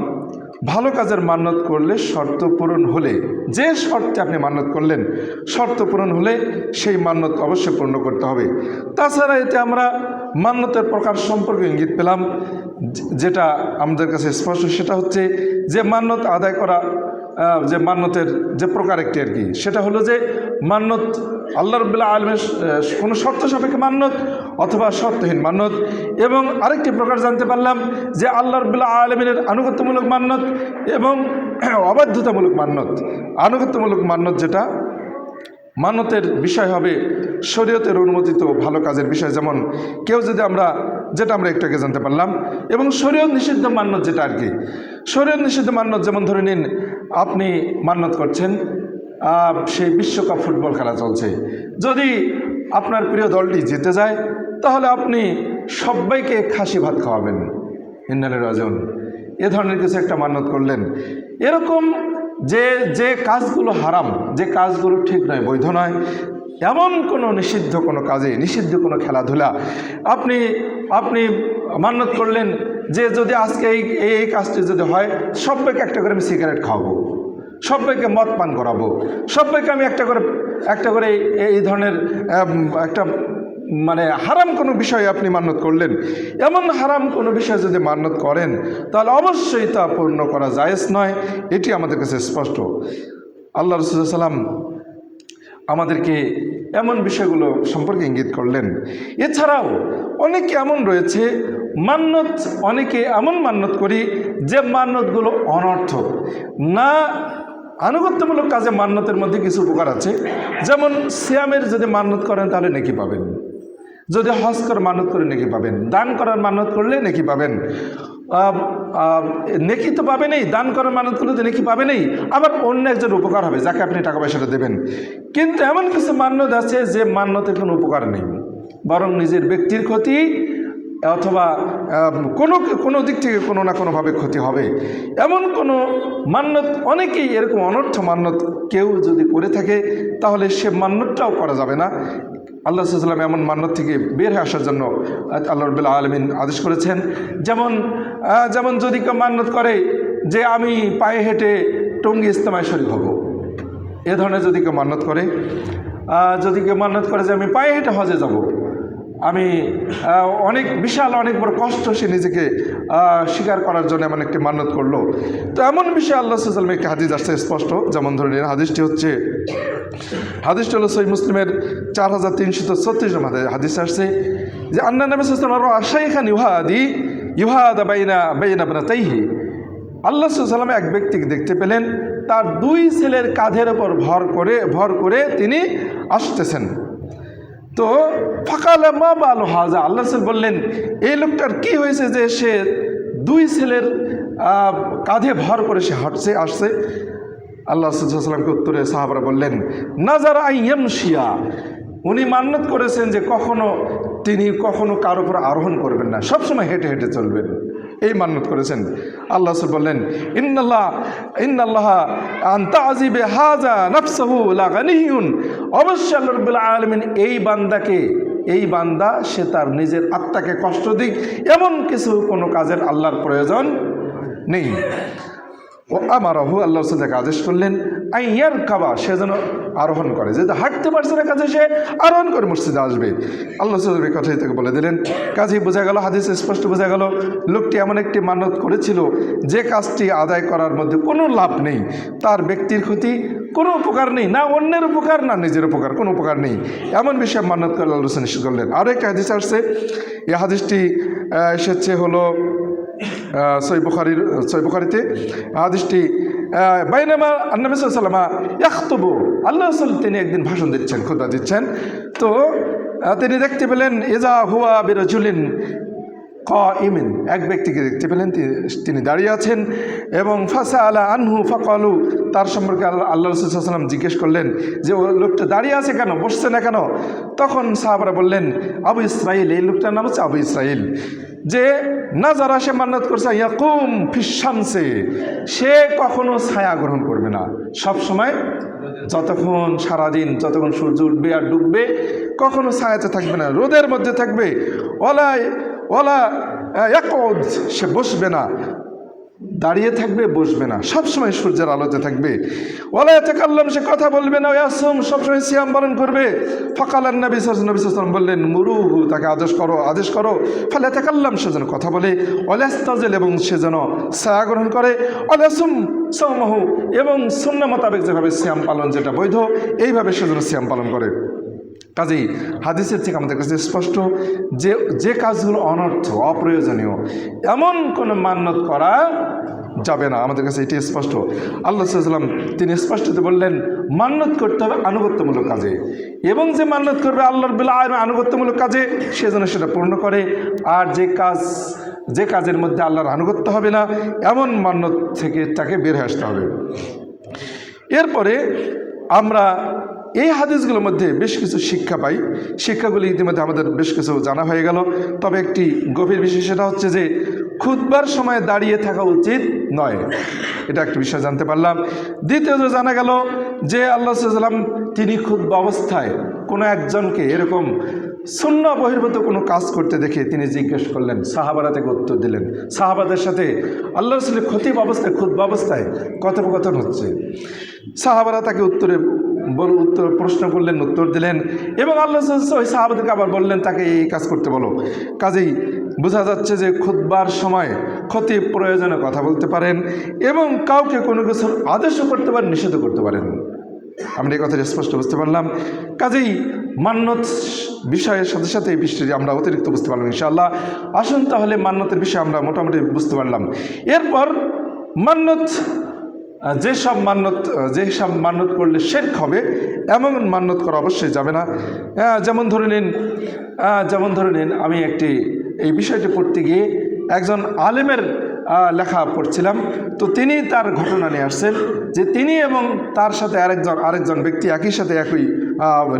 ভালো কাজের মান্যত করলে শর্ত পূরণ হলে, যে শর্তে আপনি মান্যত করলেন শর্ত পূরণ হলে সেই মান্যত অবশ্যই পূর্ণ করতে হবে। তাছাড়া এতে আমরা মান্যতের প্রকার সম্পর্কে ইঙ্গিত পেলাম, যেটা আমাদের কাছে স্পষ্ট, সেটা হচ্ছে যে মান্যত আদায় করা, যে মান্যতের যে প্রকার একটি আর কি, সেটা হলো যে মান্যত আল্লাহ রাব্বুল আলামিনের কোনো শর্ত সাপেক্ষে মান্যত অথবা শর্তহীন মান্যত। এবং আরেকটি প্রকার জানতে পারলাম যে আল্লাহ রাব্বুল আলামিনের আনুগত্যমূলক মান্যত এবং অবাধ্যতামূলক মান্যত। আনুগত্যমূলক মান্যত যেটা মান্যতের বিষয় হবে শরীয়তের অনুমোদিত ভালো কাজের বিষয়, যেমন কেউ যদি যেটা আমরা একটু আগে জানতে পারলাম, এবং শরীয়ত নিষিদ্ধ মান্যত যেটা আর কি, শরীয়ত নিষিদ্ধ মান্যত যেমন ধরে নিন আপনি মান্যত করছেন সেই বিশ্বকাপ ফুটবল খেলা চলছে, যদি আপনার প্রিয় দলটি জিতে যায় তাহলে আপনি সবাইকে খাসি ভাত খাওয়াবেন, ইন্নালিল্লাহি ওয়া ইন্না ইলাইহি রাজিউন, এ ধরনের কিছু একটা মান্যত করলেন। এরকম যে কাজগুলো হারাম, যে কাজগুলো ঠিক নয়, বৈধ নয়, এমন কোনো নিষিদ্ধ কোনো কাজে, নিষিদ্ধ কোনো খেলাধুলা আপনি মান্যত করলেন যে যদি আজকে এই কাজটি যদি হয় সবাইকে একটা করে আমি সিগারেট খাওয়াবো, সবাইকে মদ পান করাবো, সবাইকে আমি একটা করে এই ধরনের একটা মানে হারাম কোনো বিষয়ে আপনি মান্যত করলেন। এমন হারাম কোনো বিষয় যদি মান্যত করেন তাহলে অবশ্যই তা পূর্ণ করা জায়েজ নয়, এটি আমাদের কাছে স্পষ্ট। আল্লাহ রাসূল সাল্লাল্লাহু আলাইহি ওয়াসাল্লাম আমাদেরকে এমন বিষয়গুলো সম্পর্কে ইঙ্গিত করলেন। এছাড়াও অনেকে এমন রয়েছে মান্যত, অনেকে এমন মান্যত করি যে মান্যতগুলো অনর্থক না। আনুগত্যমূলক কাজে মান্যতের মধ্যে কিছু উপকার আছে, যেমন সিয়ামের যদি মান্যত করেন তাহলে নেকি পাবেন, যদি হজ করে মান্যত করে নেকি পাবেন, দান করার মান্যত করলে নেকি পাবেন, নেকি তো পাবেনই, দান করার মান্যত করলে তো নেকি পাবেনই, আবার অন্য একজন উপকার হবে যাকে আপনি টাকা পয়সাটা দেবেন। কিন্তু এমন কিছু মান্যত আছে যে মান্যতের কোনো উপকার নেই, বরং নিজের ব্যক্তির ক্ষতি অথবা কোনো দিক থেকে কোনো না কোনোভাবে ক্ষতি হবে। এমন কোনো মান্যত, অনেকেই এরকম অনর্থ মান্যত কেউ যদি করে থাকে তাহলে সে মান্যতটাও করা যাবে না। আল্লাহ সাল্লাল্লাহু আলাইহি ওয়াসাল্লাম এমন মান্যত থেকে বের হয়ে আসার জন্য আল্লাহ রাব্বুল আলামিন আদেশ করেছেন। যেমন যদি কেউ মান্যত করে যে আমি পায়ে হেঁটে টঙ্গী ইজতেমায় শরীক হব, এ ধরনের যদি কেউ মান্যত করে, যে আমি পায়ে হেঁটে হজে যাব, আমি অনেক বড় কষ্ট সে নিজেকে স্বীকার করার জন্য এমন একটি মান্যত করলো, তো এমন বিষয়ে আল্লাহ সাল্লাল্লাহু আলাইহি ওয়াসাল্লাম একটি হাদিস আসছে স্পষ্ট। যেমন ধরে নিন হাদিসটি হলো সহিহ মুসলিমের 4336 নম্বর হাদিস আসছে যে আন্না নবী সাল্লাল্লাহু আলাইহি ওয়াসাল্লাম শাইখান ইউহাদা বাইনা ইবনাতাইহি, আল্লাহ সাল্লাল্লাহু আলাইহি ওয়াসাল্লাম এক ব্যক্তিকে দেখতে পেলেন তার 2 ছেলের কাঁধের ওপর ভর করে তিনি আসতেছেন। তো ফাকালা মা বালু হাজা, আল্লাহ রাসূল বললেন এই লোকটার কি হয়েছে যে সে 2 ছেলের কাঁধে ভর করে সে আসছে। আল্লাহ রাসূল সাল্লাল্লাহু আলাইহি ওয়াসাল্লামকে উত্তরে সাহাবারা বললেন নাযারা আইয়ামশিয়া, উনি মান্যত করেছেন যে তিনি কখনো কার উপর আরোহণ করবেন না, সবসময় হেঁটে হেঁটে চলবেন, এই মান্যত করেছেন। আল্লাহ রাসূল বললেন ইন্নাল্লাহ আন তাযিবে হাযা নাফসুহু লা গানিয়ুন, অবশ্যই আল্লাহ রাব্বুল আলামিন এই বান্দা সে তার নিজের আত্মাকে কষ্ট দিক এমন কোনো কাজের আল্লাহর প্রয়োজন নেই। ও আমারাহু, আল্লাহ রসুল তাকে আদেশ করলেন আইয়ার কাবা, সে যেন আরোহণ করে, যেহেতু হাঁটতে পারছে না কাজে সে আরোহণ করে মসজিদে আসবে। আল্লাহ রসুল এই কথাই তাকে বলে দিলেন। কাজেই বোঝা গেল, হাদিসে স্পষ্ট বোঝা গেল, লোকটি এমন একটি মান্যত করেছিল যে কাজটি আদায় করার মধ্যে কোনো লাভ নেই, তার ব্যক্তির ক্ষতি, কোনো উপকার নেই, না অন্যের উপকার না নিজের উপকার, কোনো উপকার নেই, এমন বিষয়ে মান্যত করে আল্লাহ রসুল নিষেধ করলেন। আরও একটা হাদিস আসছে, এই হাদিসটি এসেছে হলো সহিহ বুখারীতে। হাদিসটি বাইনামা নবী সাল্লাল্লাহু আলাইহি ওয়াসাল্লাম ইয়াখতুবু, আল্লাহ রাসূল তিনি একদিন ভাষণ দিচ্ছেন, খুতবা দিচ্ছেন, তো তিনি দেখতে পেলেন ইযা হুয়া বিরাজুলিন কাইমিন, এক ব্যক্তিকে দেখতে পেলেন তিনি দাঁড়িয়ে আছেন, এবং ফাসাআলা আনহু ফাকালু, তার সম্পর্কে আল্লাহ রাসূল সাল্লাল্লাহু আলাইহি ওয়াসাল্লাম জিজ্ঞেস করলেন যে ও লোকটা দাঁড়িয়ে আছে কেন, বসছে না কেন? তখন সাহাবারা বললেন আবু ইসরাইল, এই লোকটার নাম হচ্ছে আবু ইসরাইল, যে নাজারা, সে মান্নাত করছে ইয়াকুম ফিশ শামসে, সে কখনো ছায়া গ্রহণ করবে না, সব সময় যতক্ষণ সারাদিন যতক্ষণ সূর্য উঠবে আর ডুববে কখনো ছায়াতে থাকবে না, রোদের মধ্যে থাকবে। ওলা ইয়াকুদ, সে বসবে না, দাঁড়িয়ে থাকবে, বসবে না, সবসময় সূর্যের আলোতে থাকবে। ওলা ইয়াতাকাল্লাম, সে কথা বলবে না। ইয়াসুম, সবসময় সিয়াম পালন করবে। ফাকালান নবী সাল্লাল্লাহু আলাইহি ওয়াসাল্লাম বললেন মুরুহু, তাকে আদেশ করো। ফালা ইয়াতাকাল্লাম, সে যেন কথা বলে। ওলা ইস্তাজিল, এবং সে যেন ছায়া গ্রহণ করে। ওলা ইয়াসুম সাওমাহু, এবং সুন্নাহ মোতাবেক যেভাবে সিয়াম পালন, যেটা বৈধ, এইভাবে সে যেন সিয়াম পালন করে। কাজেই হাদিসের থেকে আমাদের কাছে স্পষ্ট যে কাজগুলো অনর্থ, অপ্রয়োজনীয়, এমন কোনো মান্যত করা যাবে না, আমাদের কাছে এটি স্পষ্ট। আল্লাহ সাল্লাল্লাহু আলাইহি ওয়াসাল্লাম তিনি স্পষ্টত বললেন মান্যত করতে হবে আনুগত্যমূলক কাজে, এবং যে মান্যত করবে আল্লাহর রাব্বুল আলামিন আনুগত্যমূলক কাজে, সে যেন সেটা পূর্ণ করে। আর যে কাজের মধ্যে আল্লাহর আনুগত্য হবে না, এমন মান্যত থেকে তাকে বের হয়ে আসতে হবে। এরপরে আমরা এই হাদিসগুলোর মধ্যে বেশ কিছু শিক্ষা পাই। শিক্ষাগুলি ইতিমধ্যে আমাদের বেশ কিছু জানা হয়ে গেল, তবে একটি গভীর বিষয়, সেটা হচ্ছে যে খুতবার সময় দাঁড়িয়ে থাকা উচিত নয়, এটা একটা বিষয় জানতে পারলাম। দ্বিতীয়ত জানা গেল যে আল্লাহ সাল্লাল্লাহু আলাইহি ওয়াসাল্লাম তিনি খুতবা অবস্থায় কোনো একজনকে এরকম সুন্নাহ বহির্ভূত কোনো কাজ করতে দেখে তিনি জিজ্ঞেস করলেন, সাহাবারা থেকে উত্তর দিলেন। সাহাবাদের সাথে আল্লাহ রাসূলের খুতবা অবস্থায় কথোপকথন হচ্ছে, সাহাবারা তাকে প্রশ্ন করলেন, উত্তর দিলেন, এবং আল্লাহ সাল্লাল্লাহু ওই সাহাবাদেরকে আবার বললেন তাকে এই কাজ করতে বলো। কাজেই বোঝা যাচ্ছে যে খুতবার সময় খতিব প্রয়োজনে কথা বলতে পারেন, এবং কাউকে কোনো কিছুর আদেশও করতে পারেন, নিষেধও করতে পারেন। আমরা এই কথাটা স্পষ্ট বুঝতে পারলাম। কাজেই মান্যত বিষয়ের সাথে সাথে এই বিষয়টি আমরা অতিরিক্ত বুঝতে পারলাম ইনশাআল্লাহ। আসুন তাহলে মান্যতের বিষয়ে আমরা মোটামুটি বুঝতে পারলাম। এরপর মান্যত, যেসব মান্যত করলে শিরক হবে এমন মান্যত করা অবশ্যই যাবে না। যেমন ধরে নিন আমি এই বিষয়টি পড়তে গিয়ে একজন আলেমের লেখা পড়ছিলাম, তো তিনি তার ঘটনা নিয়ে আসছেন যে তিনি এবং তার সাথে আরেকজন ব্যক্তি একই সাথে একই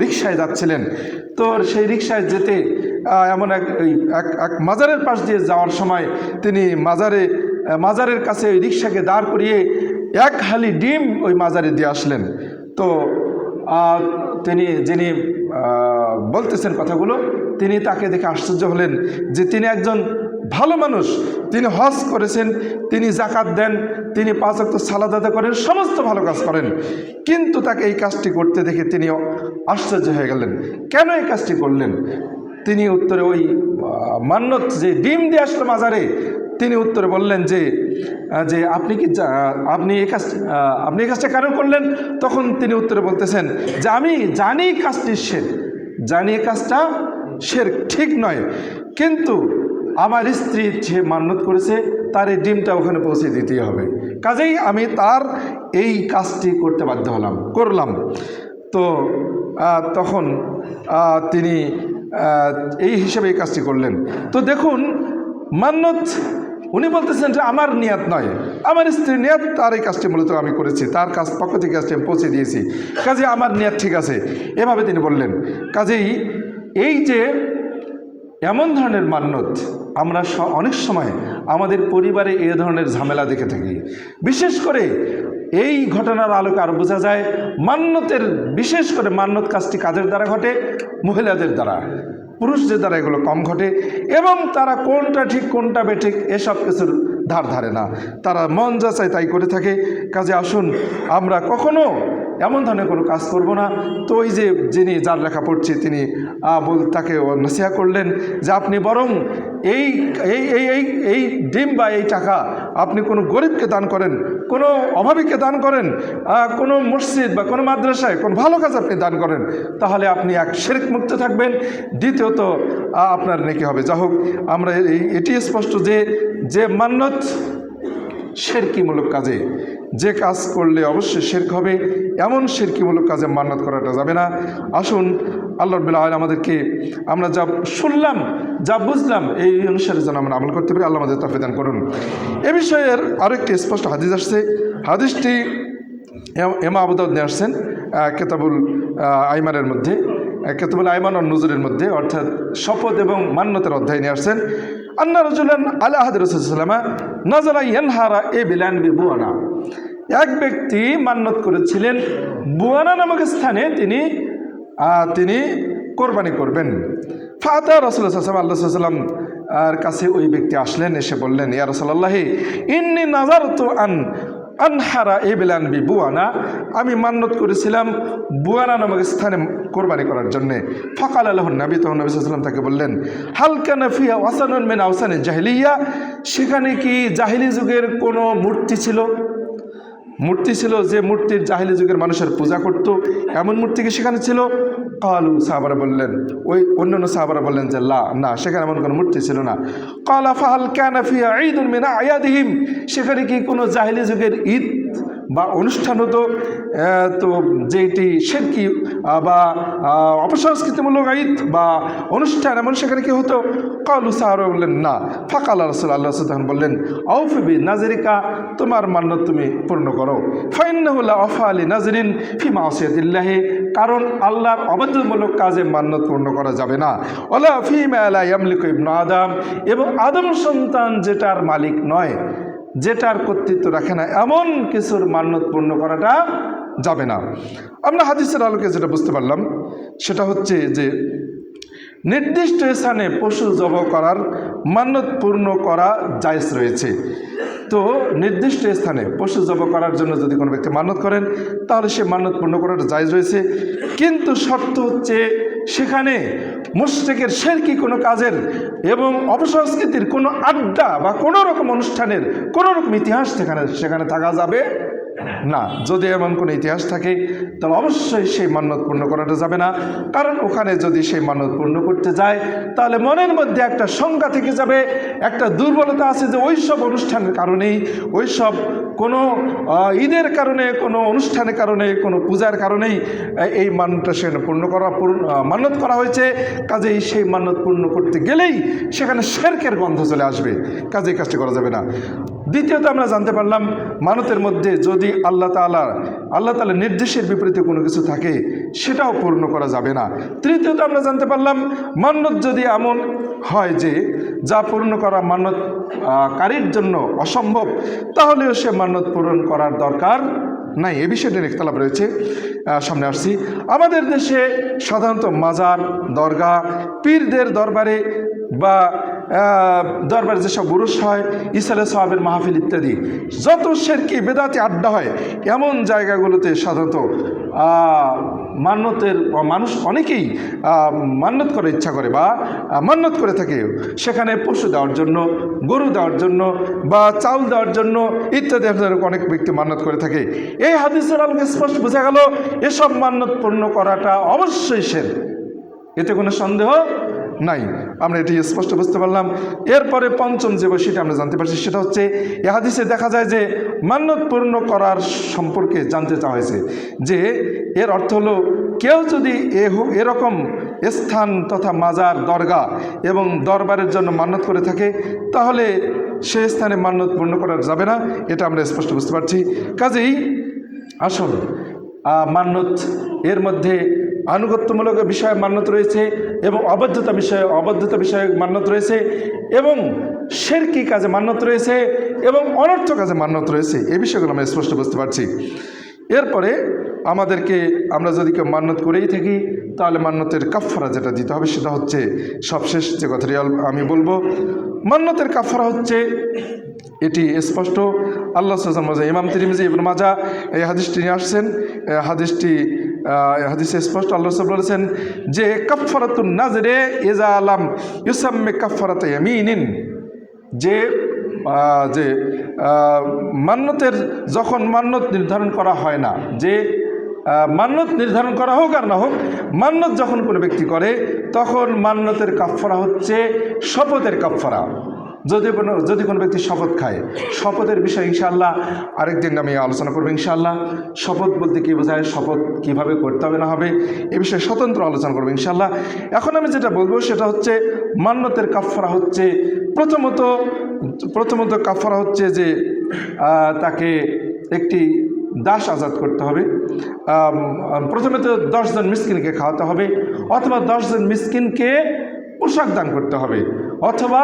রিকশায় যাচ্ছিলেন। তো সেই রিকশায় যেতে এমন এক মাজারের পাশ দিয়ে যাওয়ার সময় তিনি মাজারের কাছে ওই রিকশাকে দাঁড় করিয়ে এক হালি ডিম ওই মাজারে দিয়ে আসলেন। তো যিনি বলতেছেন কথাগুলো, তিনি তাকে দেখে আশ্চর্য হলেন যে তিনি একজন ভালো মানুষ, তিনি হজ করেছেন, তিনি যাকাত দেন, তিনি 5 ওয়াক্ত সালাত আদায় করেন, সমস্ত ভালো কাজ করেন, কিন্তু তাকে এই কাজটি করতে দেখে তিনি আশ্চর্য হয়ে গেলেন। কেন এই কাজটি করলেন? তিনি উত্তরে ওই মান্যত যে ডিম দিয়ে আসলো মাজারে, তিনি উত্তরে বললেন যে আপনি এই কাজটা কেন করলেন? তখন তিনি উত্তরে বলতেছেন যে আমি জানি কাজটি জানি এই কাজটা শিরক, ঠিক নয়, কিন্তু আমার স্ত্রী যে মান্যত করেছে তার এই ডিমটা ওখানে পৌঁছে দিতেই হবে, কাজেই আমি তার এই কাজটি করতে বাধ্য করলাম। তো তখন তিনি এই হিসেবে এই কাজটি করলেন। তো দেখুন, মান্যত উনি বলতেছেন যে আমার নিয়াত নয়, আমার স্ত্রীর নিয়াত, তার এই কাজটি মূলত আমি করেছি, তার পক্ষ থেকে কাজটি আমি পৌঁছে দিয়েছি, কাজে আমার নিয়াত ঠিক আছে, এভাবে তিনি বললেন। কাজেই এই যে এমন ধরনের মান্যত আমরা অনেক সময় আমাদের পরিবারে এই ধরনের ঝামেলা দেখে থাকি। বিশেষ করে এই ঘটনার আলোকে আরও বোঝা যায় মান্যতের, বিশেষ করে মান্যত কাজটি কাদের দ্বারা ঘটে? মহিলাদের দ্বারা। পুরুষদের দ্বারা এগুলো কম ঘটে, এবং তারা কোনটা ঠিক কোনটা বেঠিক এসব কিছুর ধার ধারে না, তারা মন যা চায় তাই করে থাকে। কাজে আসুন আমরা কখনো এমন ধরনের কোনো কাজ করব না। তো ওই যে যিনি যার লেখা পড়ছে তিনি তাকে নসিহা করলেন যে আপনি বরং এই এই এই এই এই ডিম বা এই টাকা আপনি কোনো গরিবকে দান করেন, কোনো অভাবীকে দান করেন, কোনো মসজিদ বা কোনো মাদ্রাসায় কোনো ভালো কাজ আপনি দান করেন, তাহলে আপনি এক শিরক মুক্ত থাকবেন, দ্বিতীয়ত আপনার নেকি হবে। যা হোক, আমরা এটি স্পষ্ট যে মান্নত শিরকিমূলক কাজে, যে কাজ করলে অবশ্যই শিরক হবে এমন শিরকিমূলক কাজে মান্নত করাটা যাবে না। আসুন আল্লাহ রাব্বুল আলামিন আমাদেরকে আমরা যা শুনলাম যা বুঝলাম এই অনুসারে যেন আমরা আমল করতে পারি। আল্লাহ আমাদের তৌফিক দান করুন। এ বিষয়ের আরেকটি স্পষ্ট হাদিস আসছে। হাদিসটি ইমাম আবু দাউদ নিয়ে আসছেন কিতাবুল আইমানের মধ্যে, কিতাবুল আইমান ও নুজুরের মধ্যে, অর্থাৎ শপথ এবং মান্যতের অধ্যায় নিয়ে আসছেন। আন্না রাজুলান আলা আহদি রাসূলুল্লাহ সাল্লাল্লাহু আলাইহি ওয়াসাল্লাম নাযারা ইয়ানহারা ইবলান বিবুয়ানা। এক ব্যক্তি মান্যত করেছিলেন বুয়ানা নামক স্থানে তিনি কোরবানি করবেন। ফাতা রাসূলুল্লাহ সাল্লাল্লাহু আলাইহি ওয়াসাল্লাম আর কাছে ওই ব্যক্তি আসলেন, এসে বললেন, ইয়া রাসূলুল্লাহ ইন্নী নাযারতু আনহারা ইবলান বিবুয়ানা, আমি মান্যত করেছিলাম বুয়ানা নামক স্থানে কোরবানি করার জন্যে। ফাকাল আলাহুন নবী, তখন নবী সাল্লাল্লাহু আলাইহি ওয়াসাল্লাম তাকে বললেন, হাল কানা ফিহা ওয়াসানুন মিন আওসানি জাহিলিয়া, সেখানে কি জাহিলি যুগের কোনো মূর্তি ছিল? মূর্তি ছিল যে মূর্তির জাহিলি যুগের মানুষের পূজা করত, এমন মূর্তি কি সেখানে ছিল? কালু, সাহাবারা বললেন, ওই অন্যান্য সাহাবারা বললেন যে না, সেখানে এমন কোনো মূর্তি ছিল না। কালা ফাহাল কানা ফিহা ঈদুন মিন আয়াদিহিম, সেখানে কি কোনো জাহিলি যুগের ঈদ বা অনুষ্ঠান হতো? তো যেটি শিরকি বা অপসংস্কৃতিমূলক ঈদ বা অনুষ্ঠান, এমন সেখানে কি হতো? কালু, সাহাবারা বললেন না। ফাকাল রাসূলুল্লাহ তখন বললেন, আউফি বি নাজরিকা, তোমার মান্যত তুমি পূর্ণ করো। ফাইন্নাহু লা ওয়াফা লি নাজরিন ফি মাসিয়াতিল্লাহি, কারণ আল্লাহর অবাধ্যমূলক কাজে মান্যত পূর্ণ করা যাবে না। ওয়ালা ফিমা লা ইয়ামলিকু ইবনু আদম, এবং আদম সন্তান যেটার মালিক নয়, যেটার কর্তৃত্ব রাখে না, এমন কিছুর মান্যত পূর্ণ করাটা যাবে না। আমরা হাদিসের আলোকে যেটা বুঝতে পারলাম সেটা হচ্ছে যে নির্দিষ্ট স্থানে পশু জবাই করার মান্যত পূর্ণ করা জায়েজ রয়েছে। তো নির্দিষ্ট স্থানে পশু জবাই করার জন্য যদি কোনো ব্যক্তি মান্যত করেন তাহলে সে মান্যত পূর্ণ করাটা জায়েজ রয়েছে, কিন্তু শর্ত হচ্ছে সেখানে মুশরিকের শিরকি কোনো কাজের এবং অপসংস্কৃতির কোনো আড্ডা বা কোনো রকম অনুষ্ঠানের কোনো রকম ইতিহাস সেখানে থাকা যাবে না। যদি এমন কোনো ইতিহাস থাকে তাহলে অবশ্যই সেই মান্যত পূর্ণ করাটা যাবে না, কারণ ওখানে যদি সেই মান্যত পূর্ণ করতে যায় তাহলে মনের মধ্যে একটা শঙ্কা থেকে যাবে, একটা দুর্বলতা আছে যে ওই সব অনুষ্ঠানের কারণেই, ওই সব কোনো ঈদের কারণে, কোনো অনুষ্ঠানের কারণে, কোনো পূজার কারণেই এই মান্যতটা সেখানে মান্যত করা হয়েছে। কাজেই সেই মান্যত পূর্ণ করতে গেলেই সেখানে শিরকের গন্ধ চলে আসবে, কাজেই কাজটি করা যাবে না। দ্বিতীয়ত আমরা জানতে পারলাম মানতের মধ্যে যদি আল্লাহ তাআলার নির্দেশের বিপরীতে কোনো কিছু থাকে সেটাও পূর্ণ করা যাবে না। তৃতীয়ত আমরা জানতে পারলাম মান্যত যদি এমন হয় যে যা পূর্ণ করা মান্যতকারীর জন্য অসম্ভব, তাহলেও সে মান্যত পূরণ করার দরকার নাই। এ বিষয়টি ইখতিলাফ রয়েছে, সামনে আসছি। আমাদের দেশে সাধারণত মাজার, দরগা, পীরদের দরবারে বা দরবারে যেসব উরুস হয়, ইসালে সাহাবের মাহফিল ইত্যাদি যত শিরকি বেদাতি আড্ডা হয়, এমন জায়গাগুলোতে সাধারণত মান্যতের মানুষ অনেকেই মান্যত করে ইচ্ছা করে বা মান্যত করে থাকে, সেখানে পশু দেওয়ার জন্য, গরু দেওয়ার জন্য বা চাউল দেওয়ার জন্য ইত্যাদি অনেক ব্যক্তি মান্যত করে থাকে। এই হাদিসের আলোকে স্পষ্ট বোঝা গেল এসব মান্যত পূর্ণ করাটা অবশ্যই শিরক, এতে কোনো সন্দেহ নাই। আমরা এটি স্পষ্ট বুঝতে পারলাম। এরপরে পঞ্চম যে বিষয়টি আমরা জানতে পারছি সেটা হচ্ছে এ হাদিসে দেখা যায় যে মান্যত পূর্ণ করার সম্পর্কে জানতে চাওয়া হয়েছে যে এর অর্থ হলো কেউ যদি এরকম স্থান তথা মাজার, দরগা এবং দরবারের জন্য মান্যত করে থাকে তাহলে সে স্থানে মান্যত পূর্ণ করা যাবে না, এটা আমরা স্পষ্ট বুঝতে পারছি। কাজেই আসুন মান্যত এর মধ্যে আনুগত্যমূলক বিষয়ে মান্যত রয়েছে এবং অবৈধতা বিষয়ে মান্যত রয়েছে এবং শিরকি কাজে মান্যত রয়েছে এবং অনর্থ কাজে মান্যত রয়েছে। এই বিষয়গুলো আমরা স্পষ্ট বুঝতে পারছি। এরপরে আমরা যদি কেউ মান্যত করেই থাকি তাহলে মান্যতের কাফারা যেটা দিতে হবে সেটা হচ্ছে সবশেষ যে কথাটি আমি বলবো। মান্যতের কাফারা হচ্ছে এটি স্পষ্ট আল্লাহ সাল্লাল্লাহু ইমাম তিরমিজি ইবনে মাজাহ এই হাদিসটি নিয়ে আসছেন। হাদিসে স্পষ্ট আল্লাহ সাল্লাল্লাহু বলেছেন যে কাফফারাতুন নাজরে ইজা আলাম ইউসাম্মি কাফফারাত ইয়ামিনিন, যে মান্যতের যখন মান্যত নির্ধারণ করা হয় না, যে মান্যত নির্ধারণ করা হোক আর না হোক, মান্যত যখন কোনো ব্যক্তি করে তখন মান্যতের কাফফারা হচ্ছে শপথের কাফফারা। যদি কোনো ব্যক্তি শপথ খায়, শপথের বিষয়ে ইনশাআল্লাহ আরেকদিন আমি আলোচনা করবো ইনশাআল্লাহ। শপথ বলতে কী বোঝায়, শপথ কীভাবে করতে হবে না হবে এ বিষয়ে স্বতন্ত্র আলোচনা করবো ইনশাআল্লাহ। এখন আমি যেটা বলবো সেটা হচ্ছে মান্যতের কাফফারা হচ্ছে প্রথমত কাফফারা হচ্ছে যে তাকে একটি দাস আজাদ করতে হবে। প্রথমে তো 10 জন মিসকিনকে খাওয়াতে হবে, অথবা 10 জন মিসকিনকে পোশাক দান করতে হবে, অথবা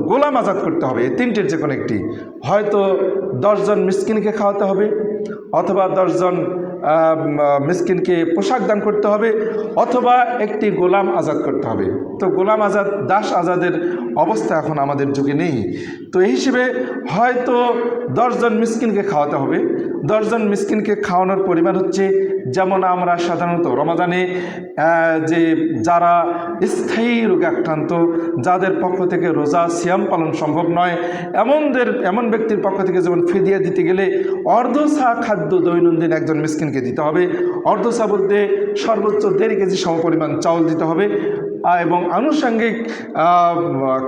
গোলাম আজাদ করতে হবে। এই তিনটির যে কোনো একটি, হয়তো 10 জন মিসকিনকে খাওয়াতে হবে, অথবা 10 জন মিসকিনকে পোশাক দান করতে হবে, অথবা একটি গোলাম আজাদ করতে হবে। তো গোলাম আজাদ, দাস আজাদের অবস্থা এখন আমাদের যুগে নেই। তো এই হিসেবে হয়তো 10 জন মিসকিনকে খাওয়াতে হবে। 10 জন মিসকিনকে খাওয়ানোর পরিমাণ হচ্ছে, যেমন আমরা সাধারণত রমাদানে যে যারা স্থায়ী রোগে আক্রান্ত, যাদের পক্ষ থেকে রোজা সিয়াম পালন সম্ভব নয়, এমন ব্যক্তির পক্ষ থেকে যেমন ফিদিয়া দিতে গেলে অর্ধসা খাদ্য দৈনন্দিন একজন মিসকিনকে দিতে হবে। অর্ধসা বলতে সর্বোচ্চ 1.5 কেজি সমপরিমাণ চাউল দিতে হবে, এবং আনুষঙ্গিক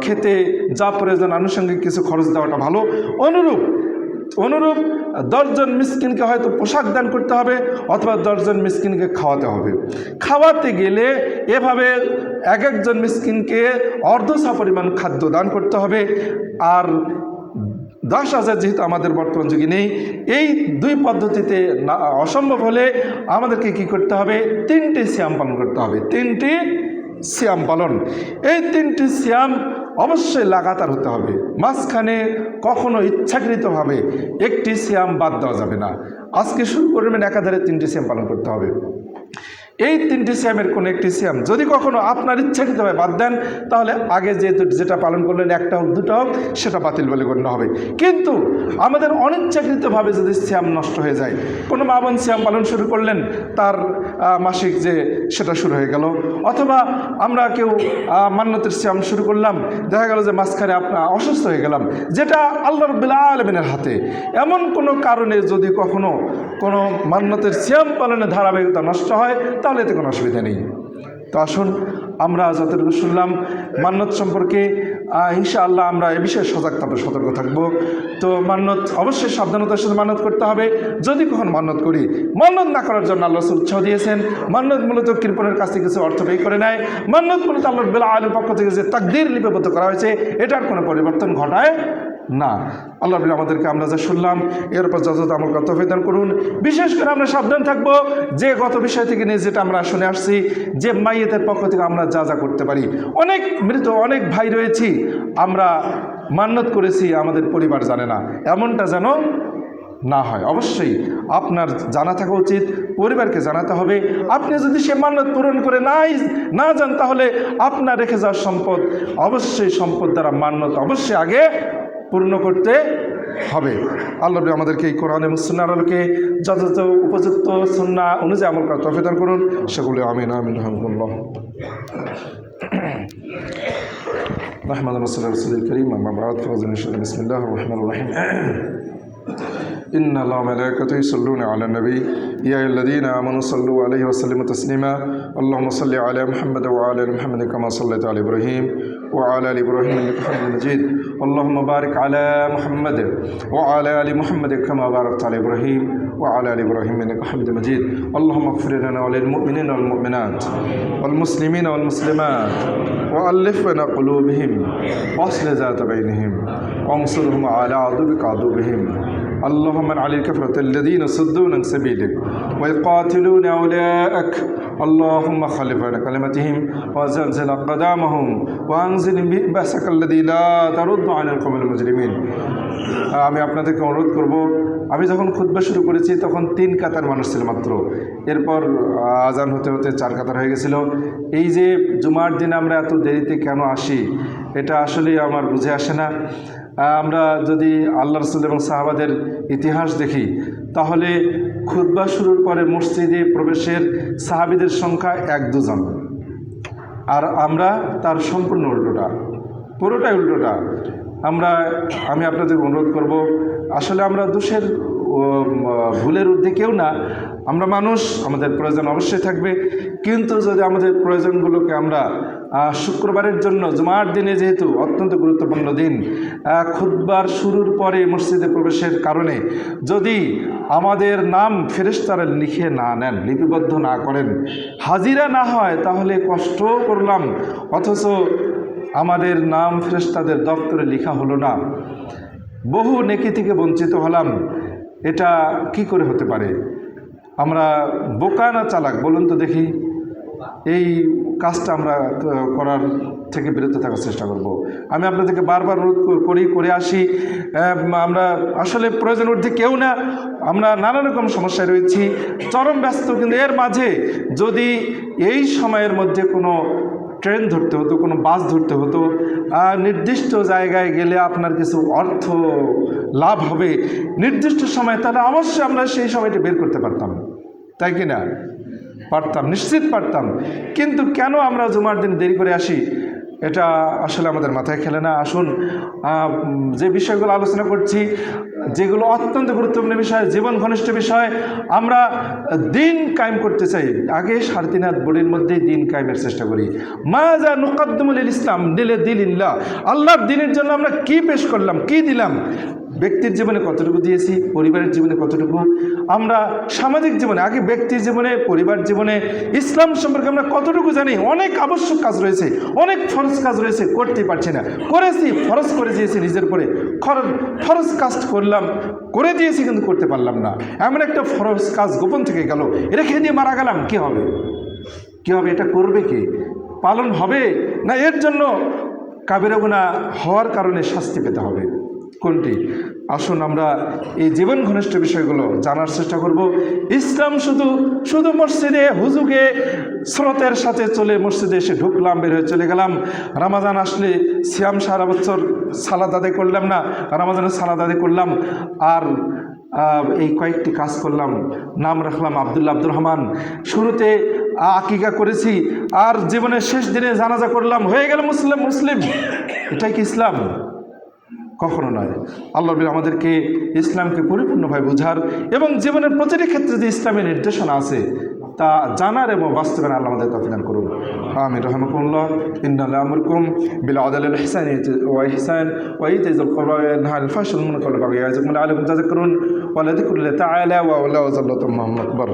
খেতে যা প্রয়োজন আনুষঙ্গিক কিছু খরচ দেওয়াটা ভালো। অনুরূপ 10 জন মিসকিনকে হয়তো পোশাক দান করতে হবে, অথবা 10 জন মিসকিনকে খাওয়াতে হবে। খাওয়াতে গেলে এভাবে একজন মিসকিনকে অর্ধসা পরিমাণ খাদ্য দান করতে হবে। আর 10,000 যেহেতু আমাদের বর্তমান যুগে নেই, এই দুই পদ্ধতিতে অসম্ভব হলে আমাদেরকে কি করতে হবে, 3টি সিয়াম পালন করতে হবে। 3টি সিয়াম পালন, এই 3টি সিয়াম অবশ্যই লাগাতার হতে হবে। মাঝখানে কখনো ইচ্ছাকৃতভাবে একটি সিয়াম বাদ দেওয়া যাবে না। আজকে শুরু করবেন, একাধারে 3টি সিয়াম পালন করতে হবে। এই 3টি সিয়ামের কোনো একটি সিয়াম যদি কখনো আপনার ইচ্ছাকৃতভাবে বাদ দেন, তাহলে আগে যেটা পালন করলেন, একটা হোক দুটা হোক, সেটা বাতিল বলে গণ্য হবে। কিন্তু আমাদের অনিচ্ছাকৃতভাবে যদি সিয়াম নষ্ট হয়ে যায়, কোনো মা বোন সিয়াম পালন শুরু করলেন, তার মাসিক যে সেটা শুরু হয়ে গেল, অথবা আমরা কেউ মান্যতের সিয়াম শুরু করলাম, দেখা গেল যে মাঝখানে আপনার অসুস্থ হয়ে গেলাম, যেটা আল্লাহ রাব্বুল আলামিনের হাতে। এমন কোনো কারণে যদি কখনো কোনো মান্যতের সিয়াম পালনের ধারাবাহিকতা নষ্ট হয়, তাহলে এতে কোনো অসুবিধা নেই। তো আসুন আমরা যতটুকু শুনলাম মান্যত সম্পর্কে, ইনশাআল্লাহ আমরা এ বিষয়ে সতর্ক থাকব। তো মান্যত অবশ্যই সাবধানতার সাথে মান্যত করতে হবে। যদি কখন মান্যত করি, মান্যত না করার জন্য আল্লাহ উৎসাহ দিয়েছেন। মান্যত মূলত কৃপণের কাছ থেকে কিছু অর্থ ব্যয় করে নেয়। মান্যত মূলত আল্লাহ রাব্বুল আলামিনের পক্ষ থেকে যে তাকদীর লিপিবদ্ধ করা হয়েছে, এটার কোনো পরিবর্তন ঘটায় না। আল্লাহ আমাদেরকে আমরা যা শুনলাম এর উপর যথাযথ আমল করতে তৌফিক দান করুন। বিশেষ করে আমরা সাবধান থাকব যে গত বিষয় থেকে নিয়ে যেটা আমরা শুনে আসছি, যে মাইয়েতের পক্ষ থেকে আমরা যা করতে পারি। অনেক ভাই রয়েছি, আমরা মান্যত করেছি, আমাদের পরিবার জানে না, এমনটা যেন না হয়। অবশ্যই আপনার জানা থাকা উচিত, পরিবারকে জানাতে হবে। আপনি যদি সে মান্যত পূরণ করে না যান, তাহলে আপনার রেখে যাওয়ার সম্পদ দ্বারা মান্যত অবশ্যই আগে পূর্ণ করতে হবে। আল্লাহ আমাদেরকে এই কোরআন এবং সুন্নাহর আলোকে যথাযথ উপযুক্ত সুন্নাহ অনুযায়ী আমল করার তৌফিক দান করুন। সেগুলো আমিন আমিন রাহমাতুল্লাহ। নাহমাদু ওয়া সাল্লাল্লাহু আলা রাসূলিল কারীম, আম্মা বা'দ, বিসমিল্লাহির রহমানির রহিম। إن الله وملائكته يصلون على النبي يا أيها الذين آمنوا صلوا عليه وسلموا تسليما اللهم صل على محمد وعلى آل محمد كما صليت على إبراهيم وعلى آل إبراهيم إنك حميد مجيد اللهم بارك على محمد وعلى آل محمد كما باركت على إبراهيم وعلى آل إبراهيم إنك حميد مجيد اللهم اغفر لنا وللمؤمنين والمؤمنات والمسلمين والمسلمات وألف بين قلوبهم واصلح ذات بينهم وانصرهم على عدوهم اللهم من على الكفرة الذين صدون عن سبيلك ويقاتلون أولئك اللهم خلف بين كلمتهم وزلزل أقدامهم وأنزل بأسك الذي لا ترد عن القوم المجرمين। আমি আপনাদেরকে অনুরোধ করব আমি যখন খুতবা শুরু করেছি তখন 3 কাতার মানুষ ছিল মাত্র, এরপর আজান হতে হতে 4 কাতার হয়ে গেছিল। এই যে জুমার দিন আমরা এত দেরিতে কেন আসি, এটা আসলেই আমার বুঝে আসে না। আমরা যদি আল্লাহ রাসূল এবং সাহাবাদের ইতিহাস দেখি, তাহলে খুতবা শুরুর পরে মসজিদে প্রবেশের সাহাবীদের সংখ্যা 1-2 জন, আর আমরা তার সম্পূর্ণ উল্টোটা, পুরোটাই উল্টোটা। আমি আপনাদের অনুরোধ করব, আসলে আমরা দোষের ভুলের ঊর্ধ্বে কেউ না, আমরা মানুষ, আমাদের প্রয়োজন অবশ্যই থাকবে। কিন্তু যদি আমাদের প্রয়োজনগুলোকে আমরা শুক্রবারের জন্য, জুমার দিনে যেহেতু অত্যন্ত গুরুত্বপূর্ণ দিন, খুতবার শুরুর পরে মসজিদে প্রবেশের কারণে যদি আমাদের নাম ফেরেশতারা লিখে না নেন, লিপিবদ্ধ না করেন, হাজিরা না হয়, তাহলে কষ্ট করলাম, অথচ আমাদের নাম ফেরেশতাদের দপ্তরে লেখা হলো না, বহু নেকি থেকে বঞ্চিত হলাম। এটা কি করে হতে পারে? আমরা বোকা না চালাক বলুন তো দেখি? এই কাজটা আমরা করার থেকে বিরত থাকার চেষ্টা করব। আমি আপনাদেরকে বারবার অনুরোধ করে আসি, আমরা আসলে প্রয়োজন ঊর্ধ্বে কেউ না, আমরা নানা রকম সমস্যায় রয়েছি, চরম ব্যস্ত। কিন্তু এর মাঝে যদি এই সময়ের মধ্যে কোনো ট্রেন ধরতে হতো, কোনো বাস ধরতে হতো, নির্দিষ্ট জায়গায় গেলে আপনার কিছু অর্থ লাভ হবে নির্দিষ্ট সময়, তাহলে অবশ্যই আমরা সেই সময়টা বের করতে পারতাম, তাই কি না? পারতাম, নিশ্চিত পারতাম। কিন্তু কেন আমরা জুমার দিন দেরি করে আসি, এটা আসলে আমাদের মাথায় খেলে না। আসুন, যে বিষয়গুলো আলোচনা করছি, যেগুলো অত্যন্ত গুরুত্বপূর্ণ বিষয়, জীবন ঘনিষ্ঠ বিষয়, আমরা দিন কায়েম করতে চাই, আগে 3.5 হাত বডির মধ্যেই দিন কায়েমের চেষ্টা করি। মাজা নুকাদ্দিমু লিল ইসলাম দিলে দিলিল্লাহ, আল্লাহর দিনের জন্য আমরা কি পেশ করলাম, কি দিলাম? ব্যক্তির জীবনে কতটুকু দিয়েছি, পরিবারের জীবনে কতটুকু, আমরা সামাজিক জীবনে, আগে ব্যক্তির জীবনে, পরিবার জীবনে ইসলাম সম্পর্কে আমরা কতটুকু জানি? অনেক আবশ্যক কাজ রয়েছে, অনেক ফরজ কাজ রয়েছে, করতেই পারছি না। করেছি, ফরজ করে দিয়েছি নিজের পরে, ফরজ কাজ করলাম, করে দিয়েছি, কিন্তু করতে পারলাম না। এমন একটা ফরজ কাজ গোপন থেকে গেল, রেখে দিয়ে মারা গেলাম, কি হবে? কি হবে? এটা করবে কে? পালন হবে না এর জন্য কাবিরা গুনাহ হওয়ার কারণে শাস্তি পেতে হবে? কোনটি? আসুন আমরা এই জীবন ঘনিষ্ঠ বিষয়গুলো জানার চেষ্টা করব। ইসলাম শুধু মসজিদে হুজুকে স্রোতের সাথে চলে মসজিদে এসে ঢুকলাম, বের হয়ে চলে গেলাম। রমাজান আসলে সিয়াম সারা বছর সালাদ আদায় করলাম না, রমাজানের সালাদ আদায় করলাম, আর এই কয়েকটি কাজ করলাম, নাম রাখলাম আব্দুল রহমান, শুরুতে আকিকা করেছি, আর জীবনের শেষ দিনে জানাজা করলাম, হয়ে গেল মুসলিম। এটাই কি ইসলাম? কখনো নয়। আল্লাহ আমাদেরকে ইসলামকে পরিপূর্ণভাবে বোঝার এবং জীবনের প্রতিটি ক্ষেত্রে যে ইসলামের নির্দেশনা আছে তা জানার এবং বাস্তবায়ন আল্লাহ আমাদের তৌফিক দান করুন। আমিন। রাহমাকুমুল্লাহ। ইন্নাল্লাহ ইয়ামুরুকুম বিল আদলি ওয়াল ইহসান ওয়া ইতাইযিল কুরবা ওয়া ইয়ানহা আনিল ফাহশাই ওয়াল মুনকারি ওয়াল বাগyi ইয়া'iযুকুম লা'আল্লাকুম তাযাক্কারুন ওয়া লাযিকরুল্লাহি তাআলা ওয়া লা যাল্লাতুম আকবার।